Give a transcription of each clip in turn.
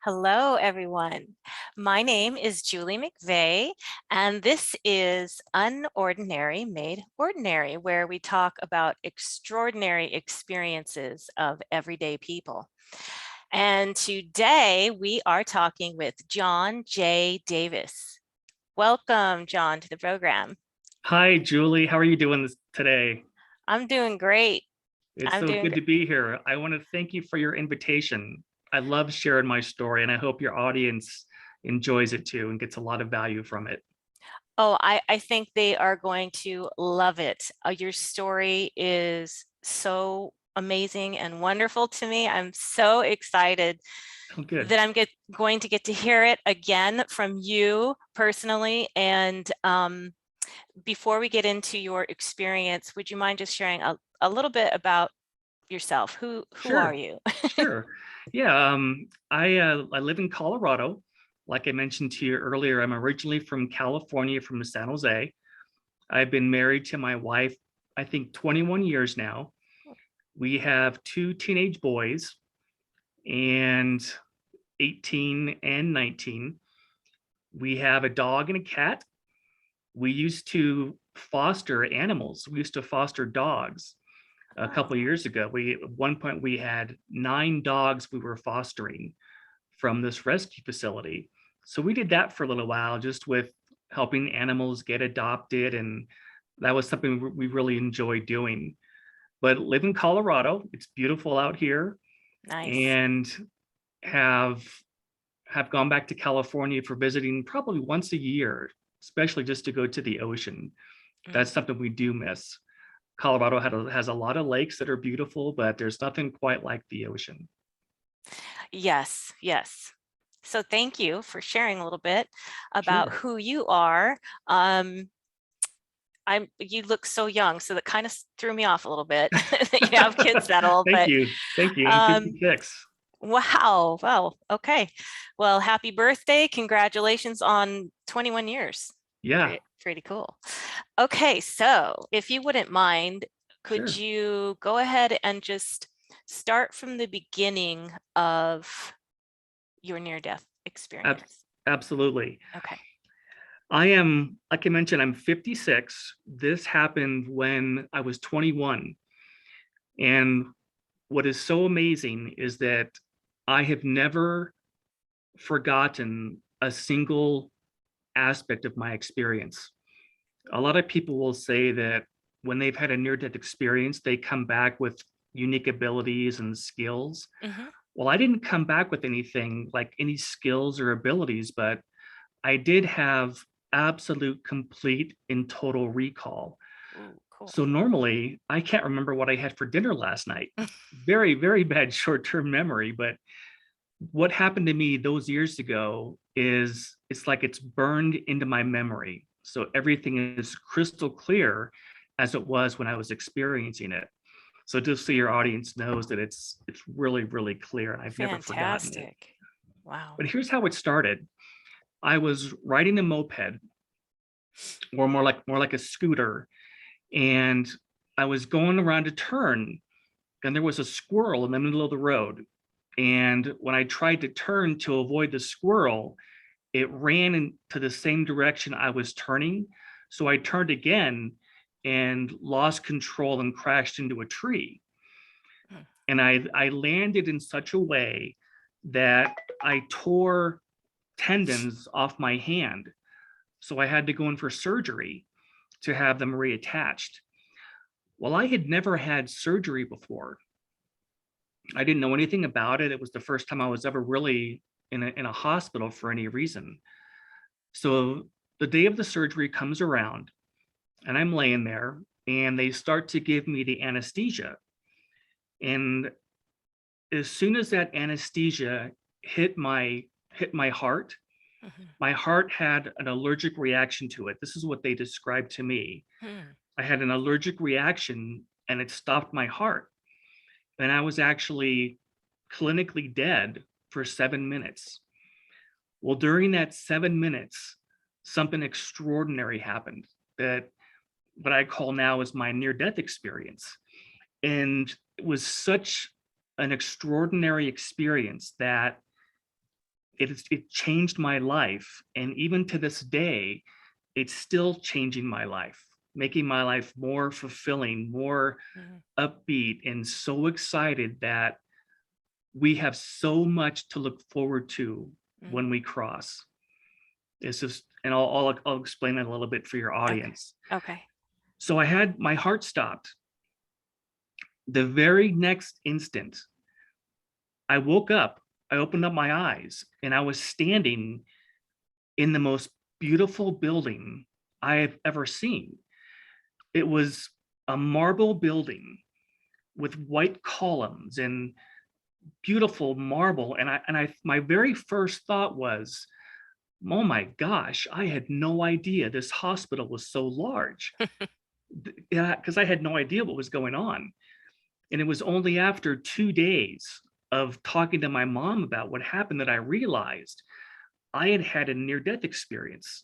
Hello, everyone. My name is Julie McVey, and this is Unordinary Made Ordinary, where we talk about extraordinary experiences of everyday people. And today we are talking with John J. Davis. Welcome, John, to the program. Hi, Julie. How are you doing today? I'm doing great. It's I'm so doing good good. to be here. I want to thank you for your invitation. I love sharing my story, and I hope your audience enjoys it too and gets a lot of value from it. Oh, I think they are going to love it. Your story is so amazing and wonderful to me. I'm so excited Oh, good. that going to get to hear it again from you personally. And before we get into your experience, would you mind just sharing a little bit about yourself? Who are Sure. you? Sure. Yeah. I live in Colorado. Like I mentioned to you earlier, I'm originally from California, from San Jose. I've been married to my wife, I think 21 years now. We have two teenage boys, and 18 and 19. We have a dog and a cat. We used to foster animals. We used to foster dogs a couple of Oh, years ago. At one point we had 9 dogs we were fostering from this rescue facility. So we did that for a little while, just with helping animals get adopted, and that was something we really enjoyed doing. But live in Colorado, it's beautiful out here, nice. and have have gone back to California for visiting probably once a year, especially just to go to the ocean. That's Mhm. something we do miss. Colorado has a lot of lakes that are beautiful, but there's nothing quite like the ocean. Yes, yes. So thank you for sharing a little bit about Sure. who you are. Um, you look so young, so that kind of threw me off a little bit that you have kids that old, Thank but you. Thank you. I'm um, 56. wow. Well, okay. Well, happy birthday. Congratulations on 21 years. Yeah, Pretty cool. Okay, so if you wouldn't mind, could sure. you go ahead and just start from the beginning of your near-death Ab- experience? Absolutely. Okay. Like I mentioned, I'm 56. This happened when I was 21. And what is so amazing is that I have never forgotten a single aspect of my experience. A lot of people will say that when they've had a near death experience, they come back with unique abilities and skills. Hmm. Well, I didn't come back with anything like any skills or abilities, but I did have absolute, complete, and total recall. Ooh, cool. So normally I can't remember what I had for dinner last night. Very, very bad short term memory. But what happened to me those years ago is it's like it's burned into my memory. So everything is crystal clear as it was when I was experiencing it. So just so your audience knows that it's really, really clear. I've never forgotten it. Fantastic. Wow. But here's how it started. I was riding a moped, or more like a scooter, and I was going around a turn, and there was a squirrel in the middle of the road. And when I tried to turn to avoid the squirrel, it ran into the same direction I was turning. So I turned again and lost control and crashed into a tree. Mm. And I landed in such a way that I tore tendons off my hand. So I had to go in for surgery to have them reattached. Well, I had never had surgery before. I didn't know anything about it. It was the first time I was ever really in a hospital for any reason. So the day of the surgery comes around, and I'm laying there, and they start to give me the anesthesia. And as soon as that anesthesia hit my heart, Mhm. my heart had an allergic reaction to it. This is what they described to me. Hmm. I had an allergic reaction, and it stopped my heart. And I was actually clinically dead for 7 minutes. Well, during that 7 minutes, something extraordinary happened that what I call now is my near death experience. And it was such an extraordinary experience that it changed my life. And even to this day, it's still changing my life, making my life more fulfilling, more Mhm, upbeat, and so excited that we have so much to look forward to mhm. when we cross. It's just, and I'll explain that a little bit for your Okay. audience. Okay. So I had my heart stopped. The very next instant, I woke up, I opened up my eyes, and I was standing in the most beautiful building I have ever seen. It was a marble building with white columns and beautiful marble. And my very first thought was, oh my gosh, I had no idea this hospital was so large. Yeah, because I had no idea what was going on. And it was only after 2 days of talking to my mom about what happened that I realized I had had a near death experience,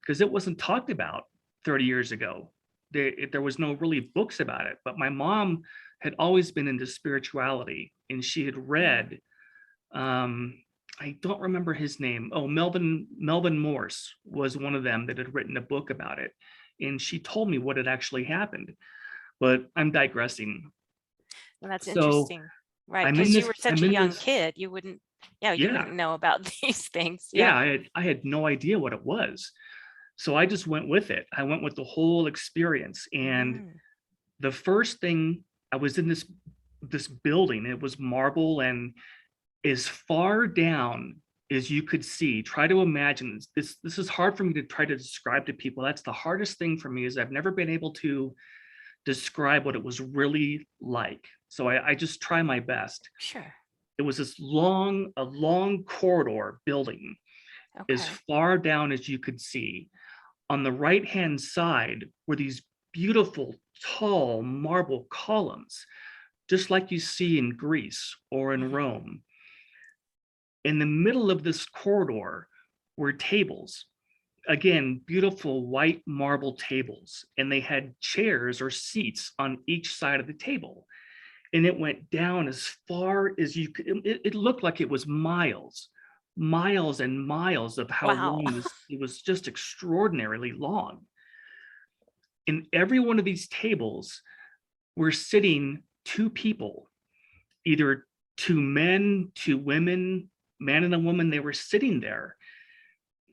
because it wasn't talked about 30 years ago. There was no really books about it, but my mom had always been into spirituality, and she had Mm, read, um, I don't remember his name. Oh, Melvin Morse was one of them that had written a book about it. And she told me what had actually happened, but I'm digressing. well, that's So interesting. Right, because you were such I'm a in young this, kid, you wouldn't yeah, you yeah, wouldn't know about these things. yeah, Yeah. I had no idea what it was. So I just went with it. I went with the whole experience. And Mm, the first thing, I was in this building, it was marble, and as far down as you could see, try to imagine this is hard for me to try to describe to people. That's the hardest thing for me, is I've never been able to describe what it was really like. So I just try my best. sure. It was a long corridor building as Okay. far down as you could see. On the right hand side were these beautiful tall marble columns, just like you see in Greece or in Mhm. Rome. In the middle of this corridor were tables, again, beautiful white marble tables, and they had chairs or seats on each side of the table. And it went down as far as you could. It looked like it was miles, miles and miles of how Wow. long this, it was just extraordinarily long. In every one of these tables were sitting two people, either two men, two women, man and a woman. They were sitting there.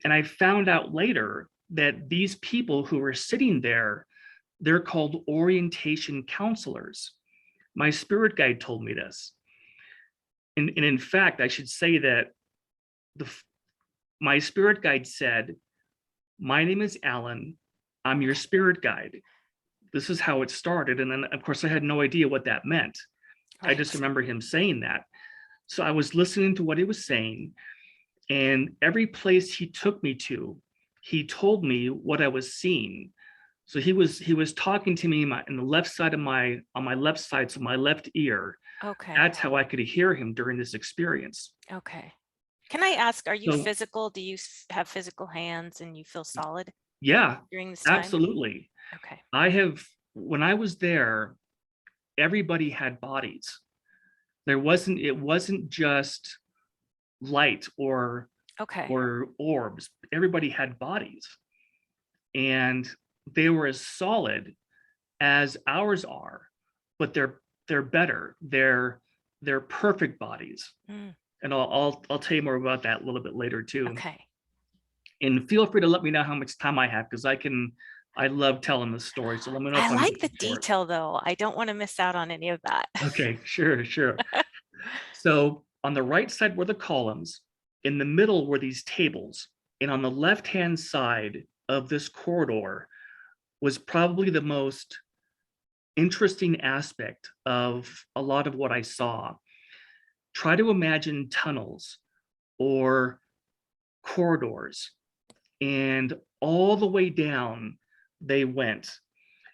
And I found out later that these people who were sitting there, they're called orientation counselors. My spirit guide told me this. And in fact, I should say that the my spirit guide said, "My name is Alan. I'm your Okay. spirit guide." This is how it started. And then, of course, I had no idea what that meant. I just Right. remember him saying that. So I was listening to what he was saying, and every place he took me to, he told me what I was seeing. So he was talking to me in the left side of my on my left side, so my left ear. Okay. That's how I could hear him during this experience. Okay. Can I ask, are you So physical? Do you have physical hands and you feel solid yeah, during this time? absolutely. Okay. I have When I was there, everybody had bodies. It wasn't just light Okay. or orbs. Everybody had bodies, and they were as solid as ours are, but they're better. They're perfect bodies. Mm, And I'll tell you more about that a little bit later too. okay. And feel free to let me know how much time I have, because I love telling this story. So let me know I if I'm like the getting short. detail though. I don't want to miss out on any of that. Okay, sure, sure. So on the right side were the columns, in the middle were these tables, and on the left-hand side of this corridor was probably the most interesting aspect of a lot of what I saw. Try to imagine tunnels or corridors, and all the way down they went.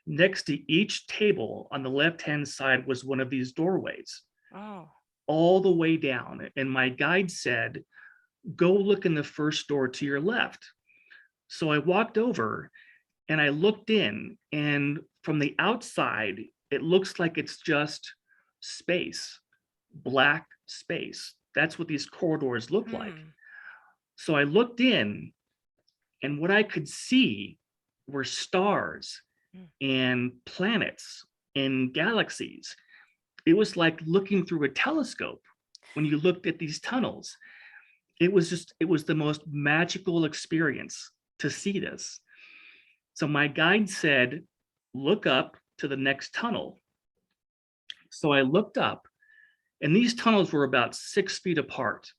Next to each table on the left-hand side was one of these doorways, Oh, all the way down. And my guide said, "Go look in the first door to your left." So I walked over and I looked in, and from the outside, it looks like it's just space, black space. That's what these corridors look like. hmm. So I looked in, and what I could see were stars Mm. and planets and galaxies. It was like looking through a telescope when you looked at these tunnels. It was the most magical experience to see this. So my guide said, look up to the next tunnel. So I looked up, and these tunnels were about 6 feet apart,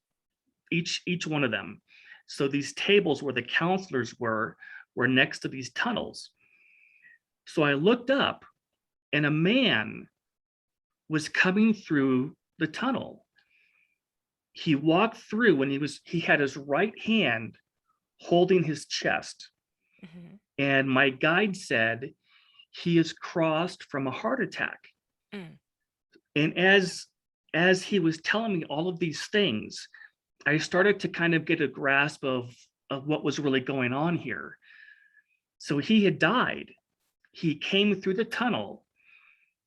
each one of them. So these tables where the counselors were next to these tunnels. So I looked up, and a man was coming through the tunnel. He walked through, and he had his right hand holding his chest. Mhm. And my guide said he is crossed from a heart attack. Mm. And as he was telling me all of these things, I started to kind of get a grasp of what was really going on here. So he had died. He came through the tunnel.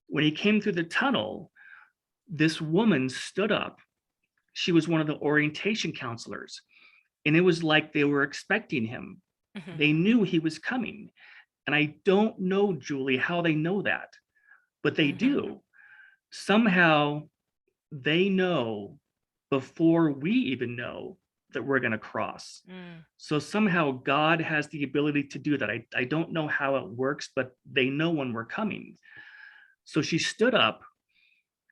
When he came through the tunnel, this woman stood up. She was one of the orientation counselors, and it was like they were expecting him. Mhm. They knew he was coming. And I don't know, Julie, how they know that, but they Mhm. do. Somehow they know before we even know that we're going to cross. Mm. So somehow God has the ability to do that. I don't know how it works, but they know when we're coming. So she stood up,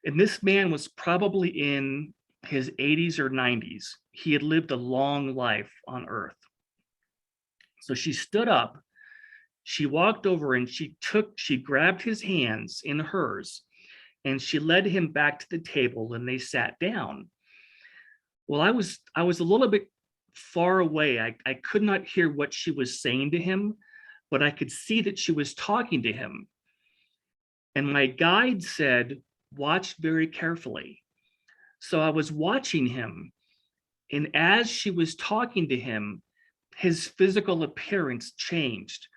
and this man was probably in his 80s or 90s. He had lived a long life on earth. So she stood up, she walked over, and she grabbed his hands in hers, and she led him back to the table, and they sat down. Well, I was a little bit far away. I could not hear what she was saying to him, but I could see that she was talking to him. And my guide said, watch very carefully. So I was watching him, and as she was talking to him, his physical appearance changed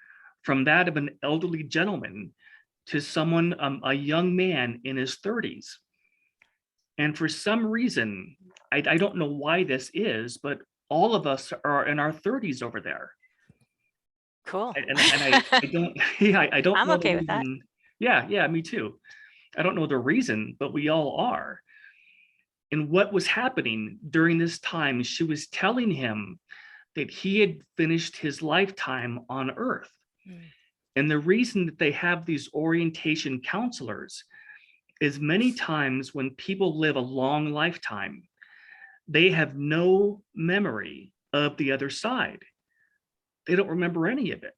from that of an elderly gentleman to someone, a young man in his 30s. And for some reason, I don't know why this is, but all of us are in our 30s over there. Cool. And I don't, yeah, I don't I'm know the okay with that. reason. Yeah, yeah, me too. I don't know the reason, but we all are. And what was happening during this time, she was telling him that he had finished his lifetime on earth. Mm. And the reason that they have these orientation counselors is many times when people live a long lifetime, they have no memory of the other side. They don't remember any of it.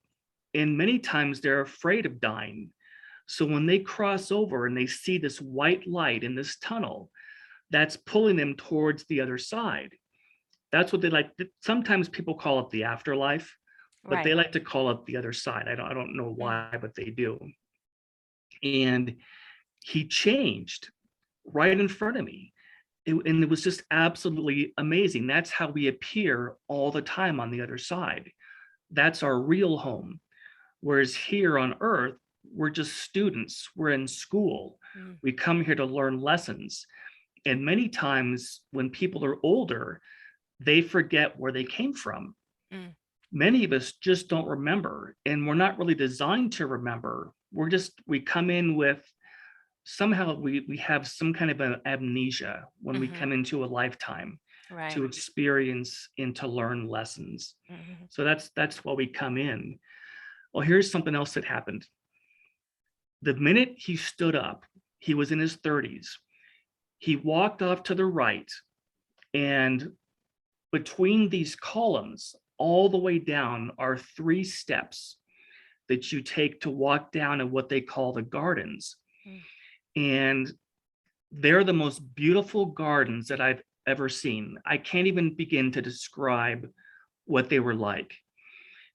And many times they're afraid of dying. So when they cross over and they see this white light in this tunnel, that's pulling them towards the other side. That's what they like. Sometimes people call it the afterlife, but they Right. like to call it the other side. I don't know Mm. why, but they do. And he changed right in front of me. And it was just absolutely amazing. That's how we appear all the time on the other side. That's our real home. Whereas here on earth, we're just students, we're in school. Mm. We come here to learn lessons. And many times when people are older, they forget where they came from. Mm. Many of us just don't remember, and we're not really designed to remember. We come in with somehow we have some kind of an amnesia when we Mhm. come into a lifetime Right. to experience and to learn lessons. Mhm. So that's why we come in. Well, here's something else that happened. The minute he stood up, he was in his 30s. He walked off to the right, and between these columns, all the way down, are 3 steps that you take to walk down in what they call the gardens. Mm. And they're the most beautiful gardens that I've ever seen. I can't even begin to describe what they were like.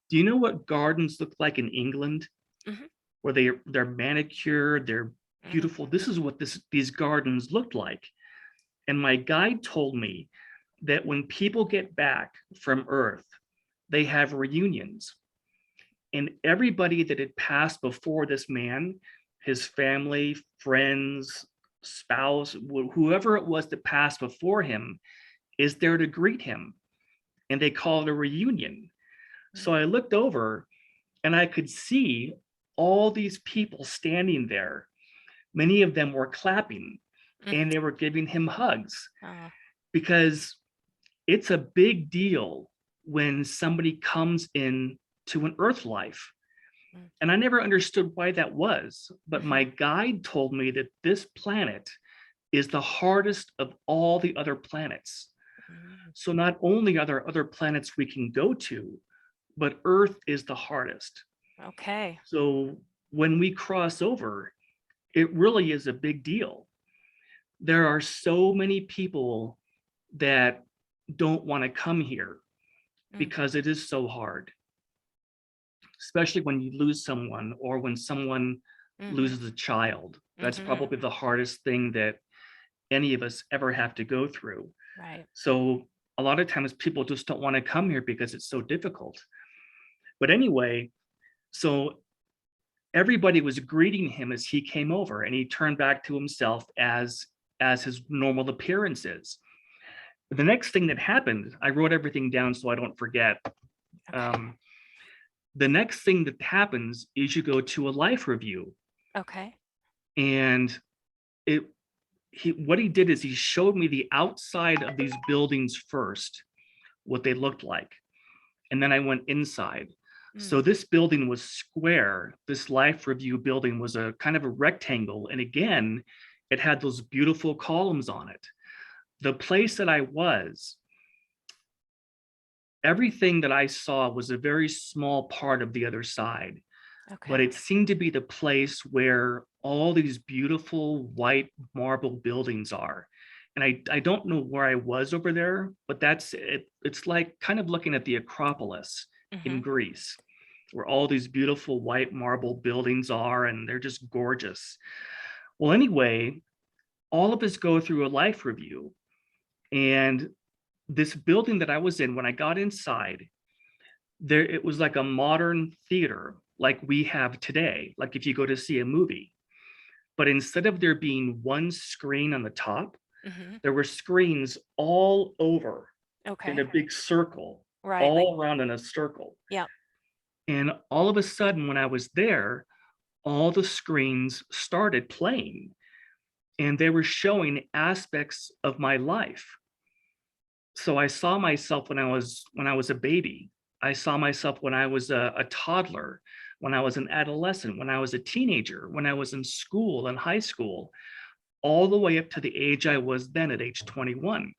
Do you know what gardens look like in England? Mhm. Where they're manicured, they're Mhm. beautiful. This is what these gardens looked like. And my guide told me that when people get back from Earth, they have reunions. And everybody that had passed before this man, his family, friends, spouse, whoever it was that passed before him, is there to greet him. and they call it a reunion. Mm, So I looked over and I could see all these people standing there. Many of them were clapping mm, and they were giving him hugs oh, because it's a big deal when somebody comes in to an earth life. mm, And I never understood why that was, but my mhm, guide told me that this planet is the hardest of all the other planets. mm. So not only are there other planets we can go to, but Earth is the hardest. Okay. So when we cross over, it really is a big deal. There are so many people that don't want to come here Mm, because it is so hard, especially when you lose someone or when someone mhm, loses a child. That's mhm. probably the hardest thing that any of us ever have to go through. Right. So a lot of times people just don't want to come here because it's so difficult. But anyway, so everybody was greeting him as he came over and he turned back to himself as his normal appearances. The next thing that happened, I wrote everything down so I don't forget. Okay. Um, the next thing that happens is you go to a life review, Okay. and it he what he did is he showed me the outside of these buildings first, what they looked like, and then I went inside. So Mm, this building was square. This life review building was a kind of a rectangle, and again, it had those beautiful columns on it. The place that I was, everything that I saw was a very small part of the other side, but okay. it seemed to be the place where all these beautiful white marble buildings are. And I don't know where I was over there, but that's it. It's like kind of looking at the Acropolis in Mhm. Greece, where all these beautiful white marble buildings are, and they're just gorgeous. Well, anyway, all of us go through a life review, and this building that I was in, when I got inside, there it was like a modern theater like we have today, like if you go to see a movie. But instead of there being one screen on the top, Mhm. there were screens all over in Okay. a big circle, Right, like all around in a circle. yeah. And all of a sudden, when I was there, all the screens started playing and they were showing aspects of my life. So I saw myself when I was a baby. I saw myself when I was a toddler, when I was an adolescent, when I was a teenager, when I was in school and high school, all the way up to the age I was then at age 21.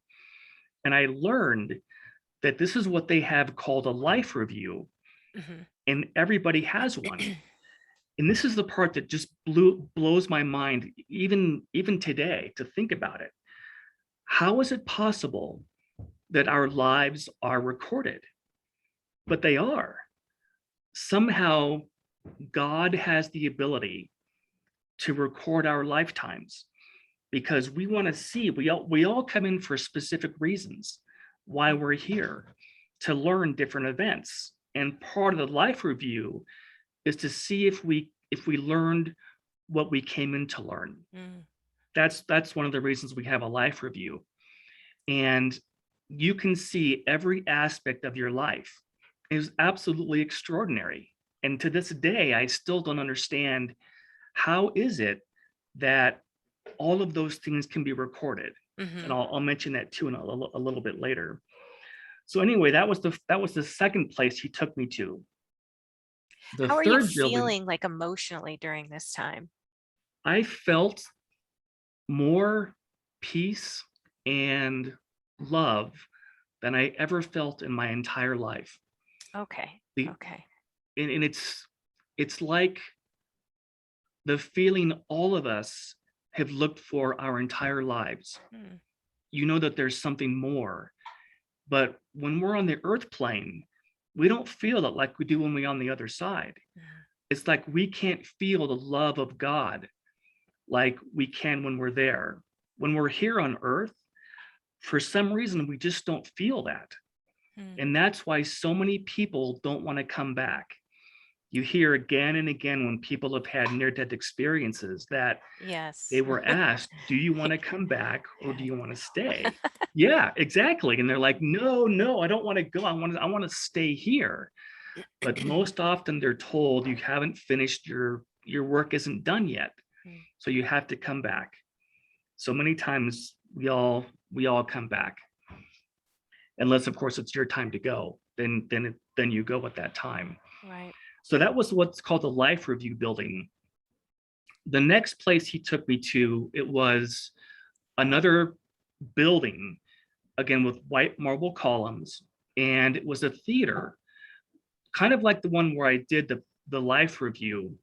And I learned that this is what they have called a life review, Mhm. and everybody has one. And this is the part that just blows my mind, even today, to think about it. How is it possible that our lives are recorded? But they are. Somehow, God has the ability to record our lifetimes because we want to see, we all come in for specific reasons why we're here, to learn different events. And part of the life review is to see if we learned what we came in to learn. Mm, That's one of the reasons we have a life review. And you can see every aspect of your life. It was absolutely extraordinary. And to this day, I still don't understand how is it that all of those things can be recorded. And mhm. I'll mention that too in a little bit later. So anyway, that was the second place he took me to. The How are you third building, feeling, like, emotionally during this time? I felt more peace and love than I ever felt in my entire life. Okay, The okay. and it's like the feeling all of us have looked for our entire lives. Mm, You know that there's something more, but when we're on the earth plane, we don't feel it like we do when we're on the other side. mhm, It's like we can't feel the love of God like we can when we're there. When we're here on earth, for some reason, we just don't feel that. mm, And that's why so many people don't want to come back. You hear again and again when people have had near-death experiences that they Yes. were asked, do you want to come back or do Yeah. you want to stay? Yeah, exactly. And they're like, no, no, I don't want to go. I want to stay here. But most often they're told you haven't finished your work isn't done yet. Mm. So you have to come back. So many times we all come back. Unless of course it's your time to go. Then you go at that time. Right. So that was what's called the life review building. The next place he took me to, it was another building, again with white marble columns, and it was a theater, kind of like the one where I did the life review.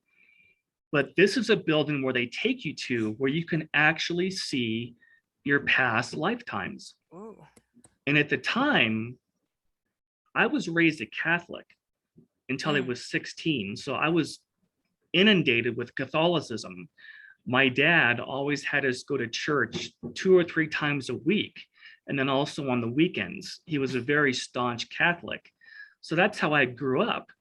But this is a building where they take you to where you can actually see your past lifetimes. Ooh. And at the time, I was raised a Catholic until I Mm. was 16. So I was inundated with Catholicism. My dad always had us go to church 2 or 3 times a week. And then also on the weekends, he was a very staunch Catholic. So that's how I grew up.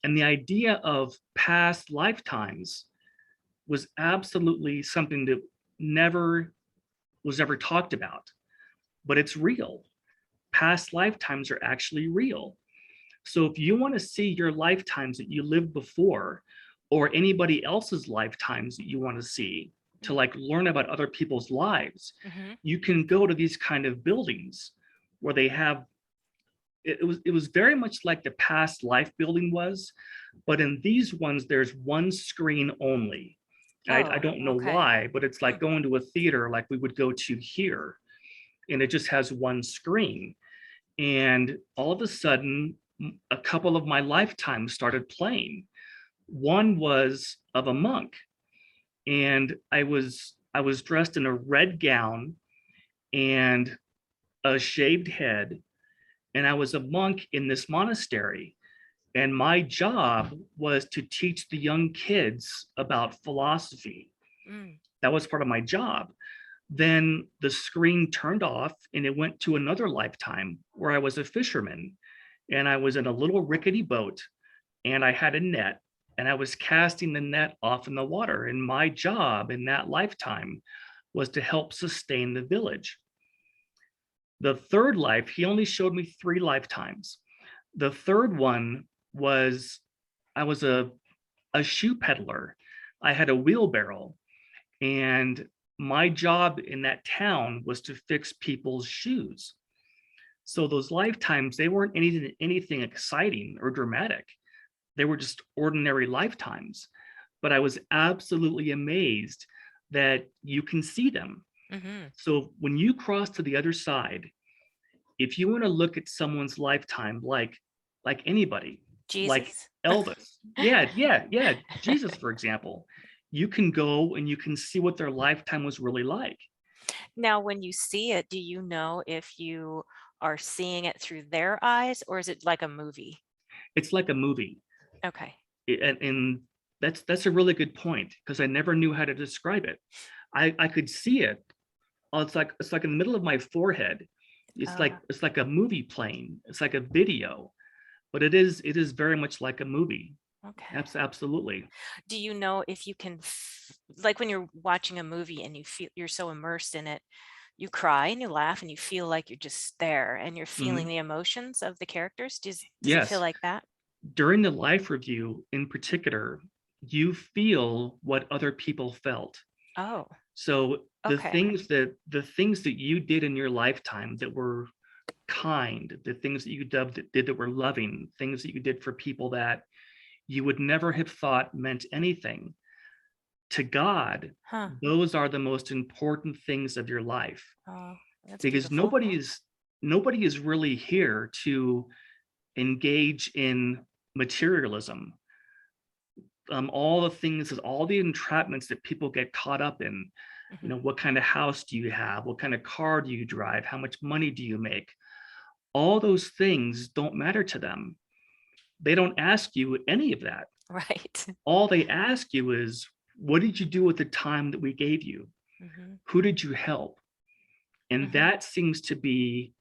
And the idea of past lifetimes was absolutely something that never was ever talked about, but it's real. Past lifetimes are actually real. So if you want to see your lifetimes that you lived before, or anybody else's lifetimes that you want to see, to like learn about other people's lives, Mm-hmm. you can go to these kind of buildings where they have it was very much like the past life building was, but in these ones there's one screen only. I Oh, don't know okay. why, but it's Hmm. like going to a theater like we would go to here, and it just has one screen. And all of a sudden, a couple of my lifetimes started playing. One was of a monk, and I was dressed in a red gown and a shaved head, and I was a monk in this monastery. And my job was to teach the young kids about philosophy. Mm. That was part of my job. Then the screen turned off and it went to another lifetime where I was a fisherman, and I was in a little rickety boat, and I had a net, and I was casting the net off in the water. And my job in that lifetime was to help sustain the village. The third life, he only showed me 3 lifetimes. The third one was I was a shoe peddler. I had a wheelbarrow, and my job in that town was to fix people's shoes. So those lifetimes, they weren't anything exciting or dramatic. They were just ordinary lifetimes. But I was absolutely amazed that you can see them. Mm-hmm. So when you cross to the other side, if you want to look at someone's lifetime, like anybody, like Jesus. Elvis, yeah, Jesus, for example, you can go and you can see what their lifetime was really like. Now, when you see it, do you know if you are seeing it through their eyes or is it like a movie? It's like a movie. Okay. And that's a really good point, because I never knew how to describe it. I could see it. Oh, it's like in the middle of my forehead. Uh, It's like a movie playing. It's like a video, but it is very much like a movie. okay. Absolutely. Do you know if you can, like when you're watching a movie and you feel you're so immersed in it, you cry and you laugh and you feel like you're just there and you're feeling Mhm. the emotions of the characters? Does it feel Yes. like that? During the life review in particular, you feel what other people felt. Oh, So okay. the things that you did in your lifetime that were kind, the things that you did that were loving, things that you did for people that you would never have thought meant anything, to God, Huh. those are the most important things of your life. Oh, that's Because beautiful. nobody is really here to engage in materialism. All the things, all the entrapments that people get caught up in. Hmm. What kind of house do you have? What kind of car do you drive? How much money do you make? All those things don't matter to them. They don't ask you any of that. Right. All they ask you is, what did you do with the time that we gave you? Hmm. Who did you help? And Hmm. that seems to be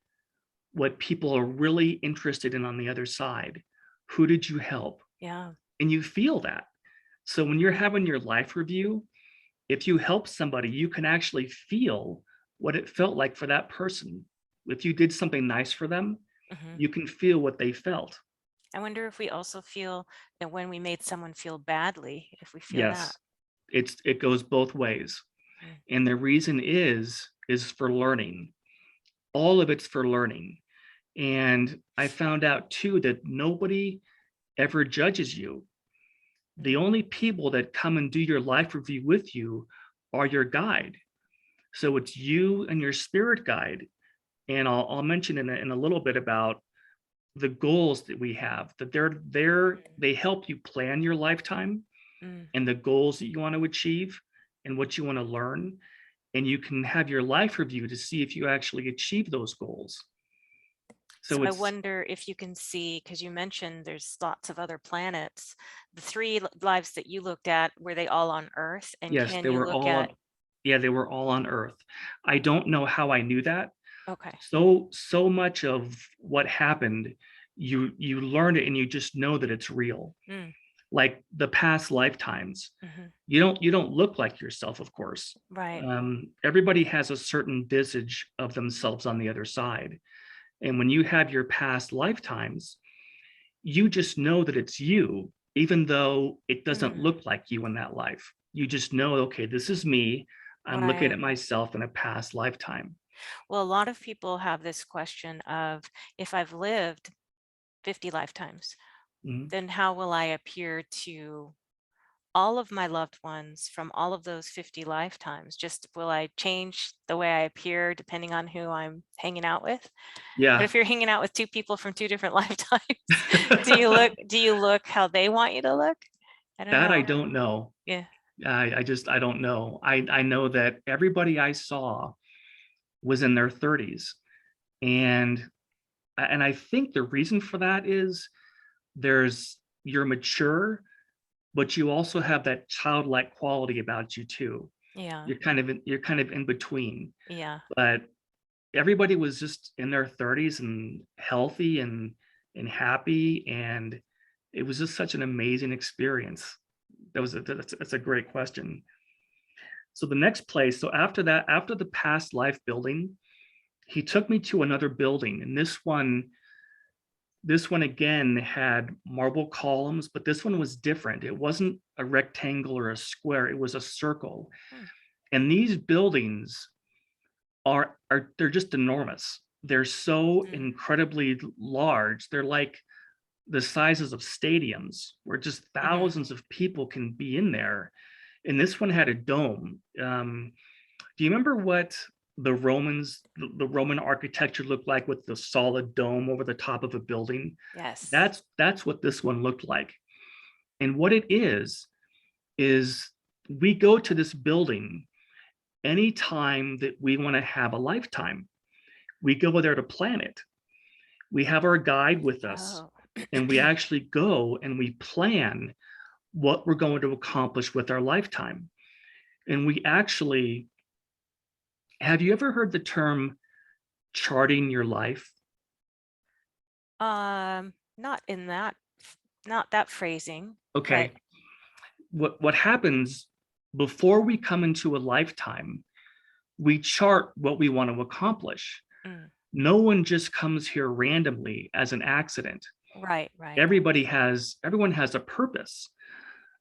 what people are really interested in on the other side. Who did you help? Yeah. and you feel that. So when you're having your life review, if you help somebody, you can actually feel what it felt like for that person. If you did something nice for them, Mhm. you can feel what they felt. I wonder if we also feel that when we made someone feel badly, if we feel that. Yes, it goes both ways. Mm. And the reason is for learning. All of it's for learning. And I found out too that nobody ever judges you. The Mhm. only people that come and do your life review with you are your guide. So it's you and your spirit guide. And I'll mention in a little bit about the goals that we have, that they help you plan your lifetime Mm. and the goals that you want to achieve and what you want to learn. And you can have your life review to see if you actually achieve those goals. So So I it's, wonder if you can see, because you mentioned there's lots of other planets, the three lives that you looked at, were they all on Earth? And yes, can they you were look all at, on, yeah, they were all on Earth. I don't know how I knew that. okay. So much of what happened, you learn it and you just know that it's real. Mm. Like the past lifetimes, Hmm. you don't look like yourself, of course. Right. Everybody has a certain visage of themselves on the other side. And when you have your past lifetimes, you just know that it's you, even though it doesn't Mm. look like you in that life. You just know, okay, this is me. I'm looking Right. at myself in a past lifetime. Well, a lot of people have this question of, if I've lived 50 lifetimes, Mhm. then how will I appear to all of my loved ones from all of those 50 lifetimes? Just will I change the way I appear depending on who I'm hanging out with? But Yeah. if you're hanging out with two people from two different lifetimes, do you look how they want you to look? I don't That I know. don't know. Yeah. I don't know. I know that everybody I saw was in their 30s. And I think the reason for that is there's you're mature, but you also have that childlike quality about you too. Yeah. You're kind of in between. Yeah. But everybody was just in their 30s and healthy and happy, and it was just such an amazing experience. That's a great question. So the next place, so after that, after the past life building, he took me to another building, and this one again had marble columns, but this one was different. It wasn't a rectangle or a square, it was a circle. Hmm. And these buildings are they're just enormous. They're so Mm. incredibly large. They're like the sizes of stadiums where just Mhm. thousands of people can be in there. And this one had a dome. Do you remember what the Roman architecture looked like with the solid dome over the top of a building? Yes. That's what this one looked like. And what it is we go to this building anytime that we want to have a lifetime. We go there to plan it. We have our guide with us, Oh. and we actually go and we plan what we're going to accomplish with our lifetime. And we actually, have you ever heard the term charting your life? Not in that, not that phrasing, but Okay. What happens before we come into a lifetime, we chart what we want to accomplish. mm, No one just comes here randomly as an accident. right, right. Everyone has a purpose.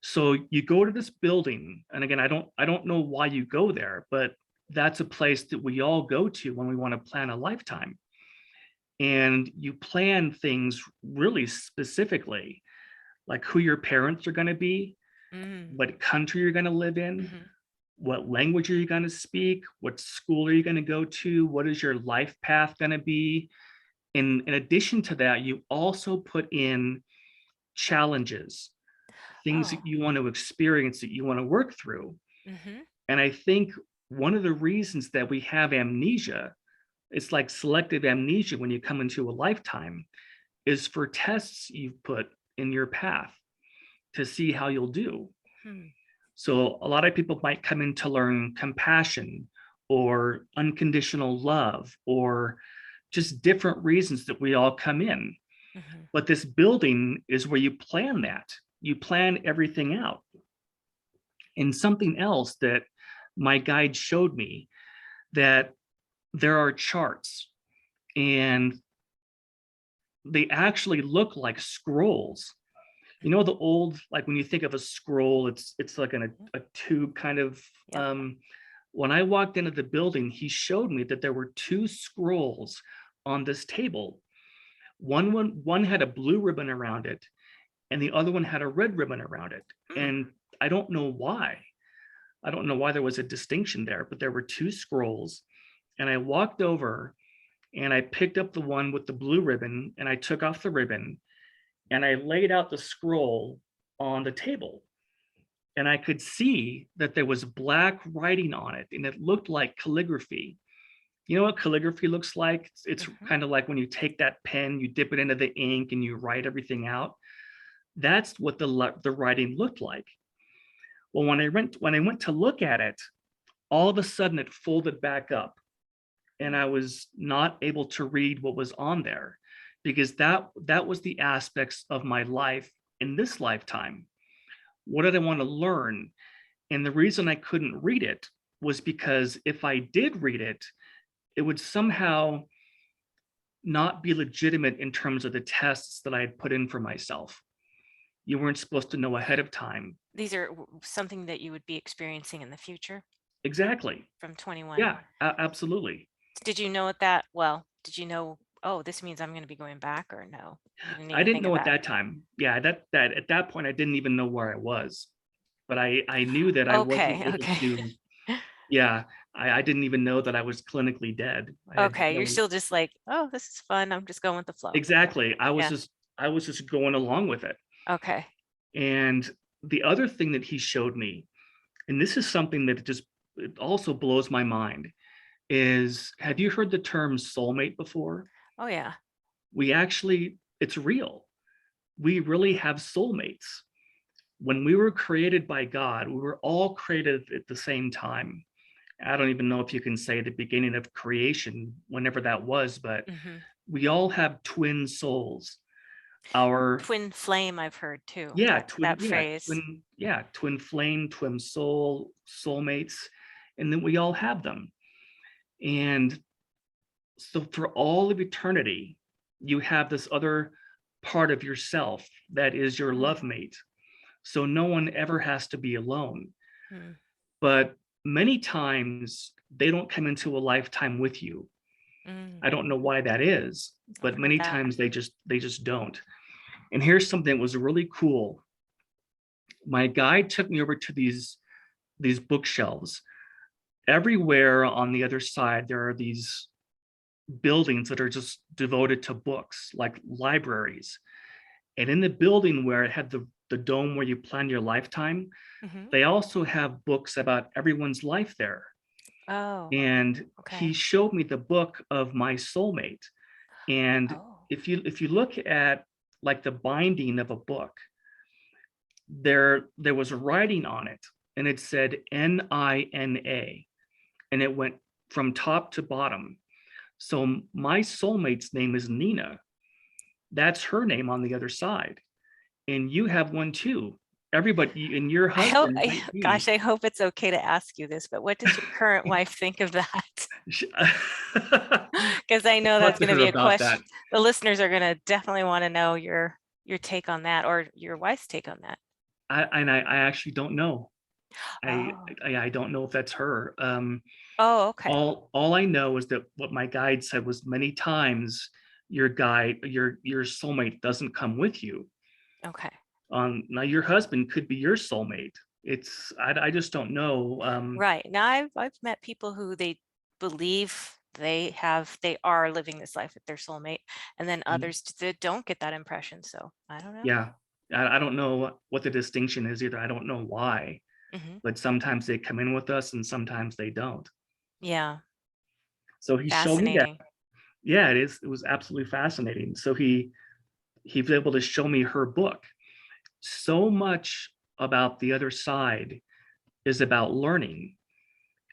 So you go to this building, and again, I don't know why you go there, but that's a place that we all go to when we want to plan a lifetime. And you plan things really specifically, like who your parents are going to be, Mm, what country you're going to live in, mhm. what language are you going to speak, what school are you going to go to, what is your life path going to be. In addition to that, you also put in challenges, things Oh. that you want to experience, that you want to work through. Mhm. And I think one of the reasons that we have amnesia, it's like selective amnesia when you come into a lifetime, is for tests you've put in your path to see how you'll do. Hmm. So a lot of people might come in to learn compassion or unconditional love or just different reasons that we all come in. Mhm. But this building is where you plan that. you plan everything out. And something else that my guide showed me, that there are charts, and they actually look like scrolls. You know, the old, like when you think of a scroll, it's like a tube kind of. Yep. When I walked into the building, he showed me that there were two scrolls on this table. One had a blue ribbon around it, and the other one had a red ribbon around it. Mm. And I don't know why. I don't know why there was a distinction there, but there were two scrolls. And I walked over and I picked up the one with the blue ribbon, and I took off the ribbon and I laid out the scroll on the table. And I could see that there was black writing on it, and it looked like calligraphy. You know what calligraphy looks like? It's Mhm. kind of like when you take that pen, you dip it into the ink and you write everything out. That's what the writing looked like. Well, when I went to look at it, all of a sudden it folded back up, and Mm. I was not able to read what was on there, because that was the aspects of my life in this lifetime. What did I want to learn? And the reason I couldn't read it was because if I did read it, it would somehow not be legitimate in terms of the tests that I had put in for myself. You weren't supposed to know ahead of time. These are something that you would be experiencing in the future Exactly. from 21. Yeah, absolutely. Did you know that? Well, did you know, oh, this means I'm going to be going back, or no? You didn't I even didn't think of know at that. that time. Yeah, that at that point I didn't even know where I was. But I knew that I wasn't Okay. able Okay. to. Yeah, I didn't even know that I was clinically dead. I had Okay. You're no. still just like, oh, this is fun. I'm just going with the flow. Exactly. Yeah. I was just going along with it. Okay. And the other thing that he showed me, and this is something that just it also blows my mind, is have you heard the term soulmate before? Oh, yeah. We actually, it's real. We really have soulmates. When we were created by God, we were all created at the same time. I don't even know if you can say the beginning of creation, whenever that was, but Hmm. we all have twin souls. Our Twin flame, I've heard too, yeah, that phrase. twin flame, twin soul, soulmates, and then we all have them. And so for all of eternity, you have this other part of yourself that is your love Mm. mate. So no one ever has to be alone. Mm. But many times they don't come into a lifetime with you. Mm. I don't know why that is, I've but heard many that. times they just don't. And here's something that was really cool. My guide took me over to these bookshelves. Everywhere on the other side, there are these buildings that are just devoted to books, like libraries. And in the building where it had the dome where you plan your lifetime, Hmm. they also have books about everyone's life there. Oh, And he okay. showed me the book of my soulmate. And Oh. if you look at like the binding of a book, there was writing on it, and it said Nina, and it went from top to bottom. So my soulmate's name is Nina. That's her name on the other side. And you have one too. Everybody, and your I hope, husband might be. gosh, I hope it's okay to ask you this, but what does your current wife think of that? Because I know Talk that's to going to her be a about that. question. The listeners are going to definitely want to know your take on that, or your wife's take on that. I actually don't know. Oh. I don't know if that's her. Oh, okay. All I know is that what my guide said was many times your soulmate doesn't come with you. Okay. Now your husband could be your soulmate. I just don't know. Right. Now I've met people who they believe they are living this life with their soulmate, and then others that don't get that impression. So I don't know. Yeah, I don't know what the distinction is either. I don't know why, Hmm. but sometimes they come in with us and sometimes they don't. Yeah. So he showed me that. Fascinating. Yeah, it is. It was absolutely fascinating. So he was able to show me her book. So much about the other side is about learning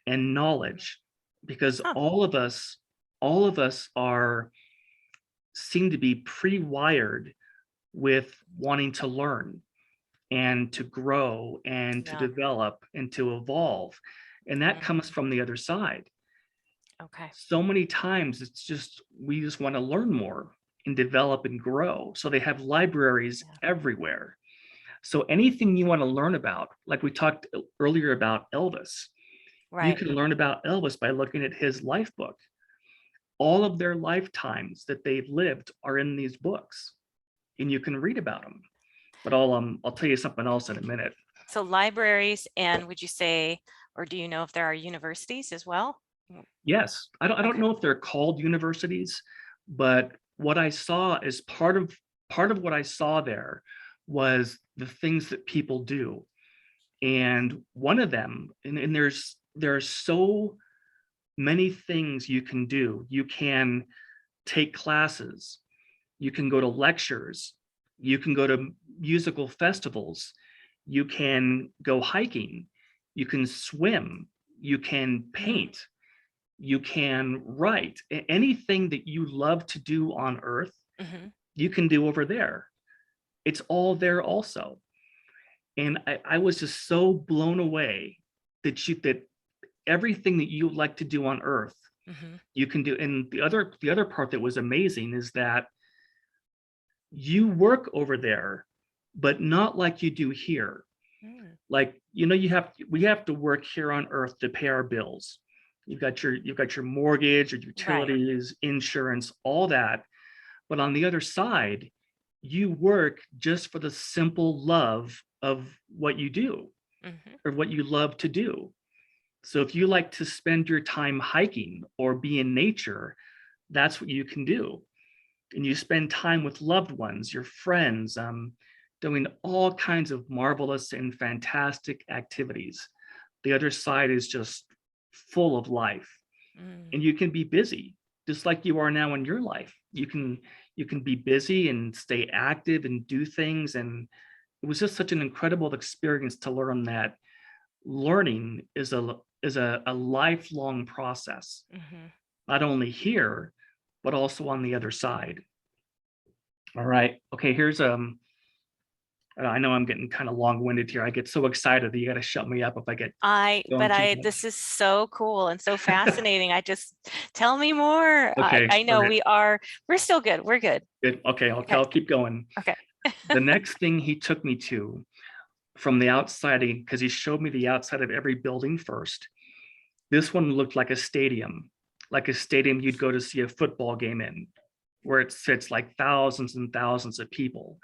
and knowledge, because Huh. all of us are seem to be pre-wired with wanting to learn. and to grow and to Yeah. develop and to evolve. And that Mm, comes from the other side. okay. So many times it's just, we just want to learn more and develop and grow. So they have libraries Yeah. everywhere. So anything you want to learn about, like we talked earlier about Elvis, you Right. can learn about Elvis by looking at his life book. All of their lifetimes that they've lived are in these books, and you can read about them. But I'll tell you something else in a minute. So libraries, and would you say, or do you know if there are universities as well? Yes, I don't Okay. know if they're called universities, but what I saw is part of what I saw there was the things that people do. And one of them, and there are so many things you can do. You can take classes, you can go to lectures, you can go to musical festivals, you can go hiking, you can swim, you can Mm, paint, you can write. Anything that you love to do on earth, mhm. you can do over there. It's all there also. And I was just so blown away that everything that you like to do on earth, Mhm. you can do. And the other part that was amazing is that you work over there, but not like you do here. Mm. Like, we have to work here on earth to pay our bills. You've got your mortgage, your Right. utilities, insurance, all that. But on the other side, you work just for the simple love of what you do, Mhm. or what you love to do. So if you like to spend your time hiking or be in nature, that's what you can do. And you spend time with loved ones, your friends, doing all kinds of marvelous and fantastic activities. The other side is just full of life, Mm. and you can be busy just like you are now in your life. You can be busy and stay active and do things. And it was just such an incredible experience to learn that learning is a lifelong process, Mhm. not only here, but also on the other side. All right. Okay, here's I know I'm getting kind of long-winded here. I get so excited that you got to shut me up if I get going too This much. is so cool and so fascinating. I just tell me more. Okay. I All know right. we're still good. We're good. Good. Okay, Okay. I'll keep going. Okay. The next thing he took me to from the outside, because he showed me the outside of every building first. This one looked like a stadium you'd go to see a football game in, where it sits like thousands and thousands of people.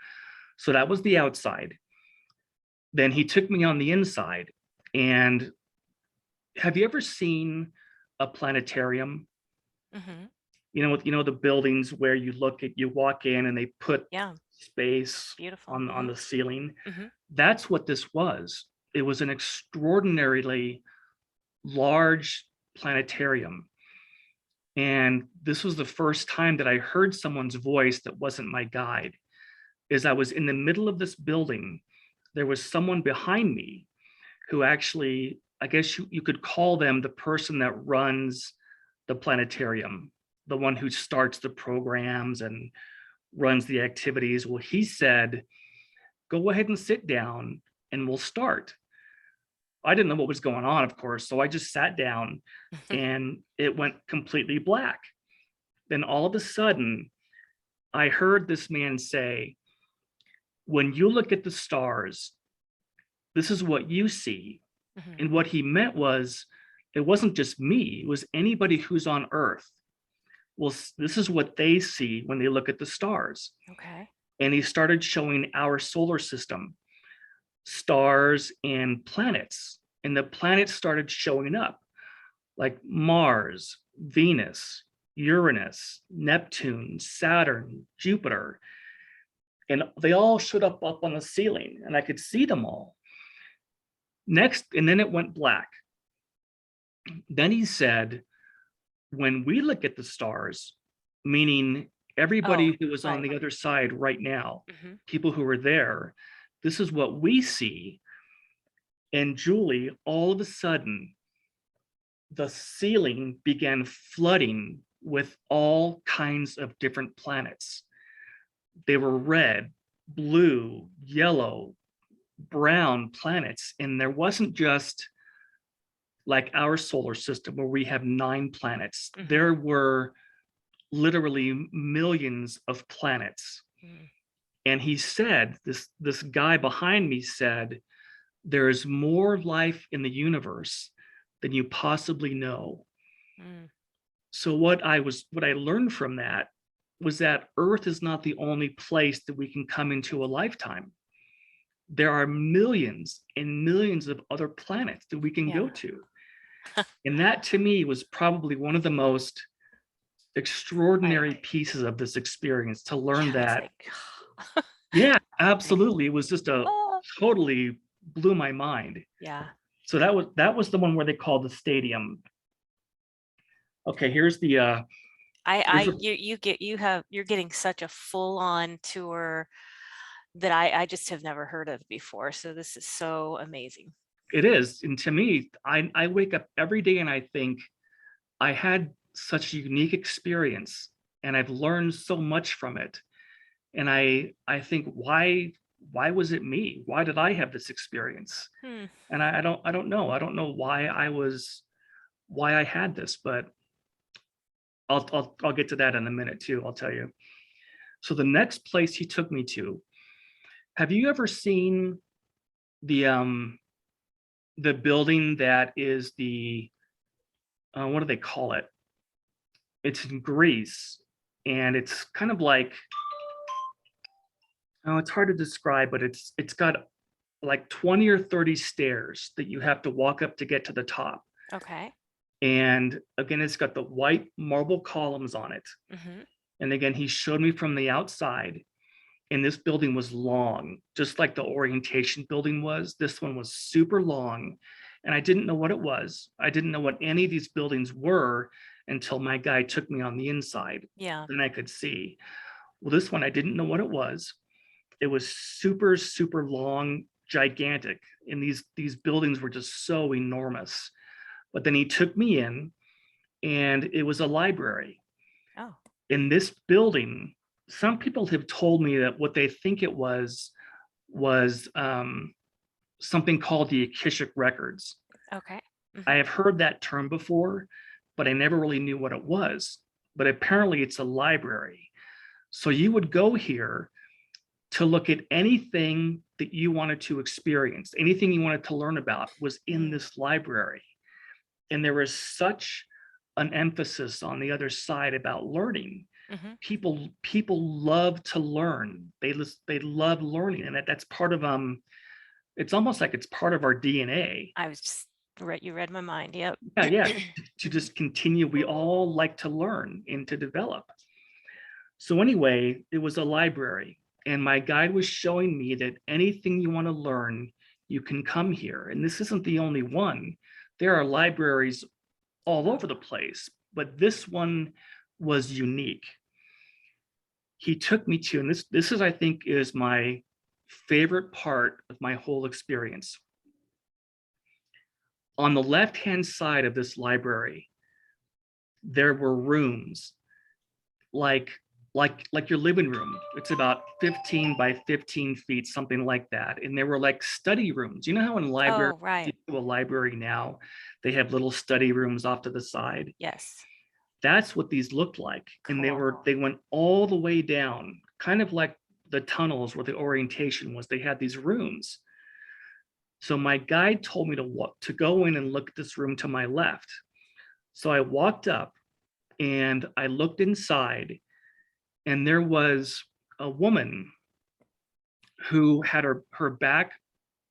So that was the outside. Then he took me on the inside. And have you ever seen a planetarium? Mhm. The buildings where you walk in and they put Yeah. space Beautiful. on Mhm. the ceiling. Mhm. That's what this was. It was an extraordinarily large planetarium. And this was the first time that I heard someone's voice that wasn't my guide. Is I was in the middle of this building. There was someone behind me who actually, I guess you could call them the person that runs the planetarium, the one who starts the programs and runs the activities. Well, he said, go ahead and sit down and we'll start. I didn't know what was going on, of course. So I just sat down and it went completely black. Then all of a sudden, I heard this man say, when you look at the stars, this is what you see. Mhm. And what he meant was, it wasn't just me, it was anybody who's on Earth. Well, this is what they see when they look at the stars. Okay. And he started showing our solar system, stars and planets. And the planets started showing up, like Mars, Venus, Uranus, Neptune, Saturn, Jupiter. And they all showed up on the ceiling, and I could see them all. Next, and then it went black. Then he said, when we look at the stars, meaning Oh, everybody who is on right. the other side right now, Mhm. people who are there, this is what we see. And Julie, all of a sudden, the ceiling began flooding with all kinds of different planets. They were red, blue, yellow, brown planets. And there wasn't just like our solar system where we have 9 planets. Mhm. There were literally millions of planets. Mm. And he said, this guy behind me said, there is more life in the universe than you possibly know. Mm. So what I learned from that was that Earth is not the only place that we can come into a lifetime. There are millions and millions of other planets that we can go Yeah. to. And that to me was probably one of the most Right. extraordinary pieces of this experience, to learn Yeah, it's that. like, Yeah, like, absolutely. It was just a oh, totally blew my mind. yeah. So that was the one where they called the stadium. Okay, here's a You're getting such a full-on tour that I just have never heard of before. So this is so amazing. it is. And to me, I wake up every day and I think I had such a unique experience and I've learned so much from it. And I think why was it me? Why did I have this experience? Hmm. And I don't know. I don't know why I had this, but I'll get to that in a minute too. I'll tell you. So the next place he took me to, have you ever seen the um the building that is the what do they call it? It's in Greece, and it's kind of like, oh, it's hard to describe, but it's got like 20 or 30 stairs that you have to walk up to get to the top. Okay. And again, it's got the white marble columns on it. Hmm. And again, he showed me from the outside, and this building was long, just like the orientation building was. This one was super long, and I didn't know what it was. I didn't know what any of these buildings were until my guy took me on the inside. Yeah. Then I could see. Well, this one, I didn't know what it was. It was super, super long, gigantic, and these buildings were just so enormous. But then he took me in, and it was a library. Oh. In this building, some people have told me that what they think it was something called the Akashic records. Okay. I Hmm. have heard that term before, but I never really knew what it was. But apparently it's a library. So you would go here to look at anything that you wanted to experience, anything you wanted to learn about was in Mm. this library. And there was such an emphasis on the other side about learning. Hmm. People love to learn. They love learning, and that's part of it's almost like it's part of our DNA. I was just you read my mind. Yep. Yeah, yeah. To just continue, we all like to learn and to develop. So anyway, it was a library, and my guide was showing me that anything you want to learn, you can come here. And this isn't the only one. There are libraries all over the place, but this one was unique. He took me to, and this is, I think, is my favorite part of my whole experience. On the left-hand side of this library, there were rooms like like your living room. It's about 15 by 15 feet, something like that. And there were like study rooms. You know how in library, Oh, right. a library now, they have little study rooms off to the side. Yes. That's what these looked like. And Cool. they went all the way down, kind of like the tunnels where the orientation was. They had these rooms. So my guide told me to go in and look at this room to my left. So I walked up and I looked inside, and there was a woman who had her back.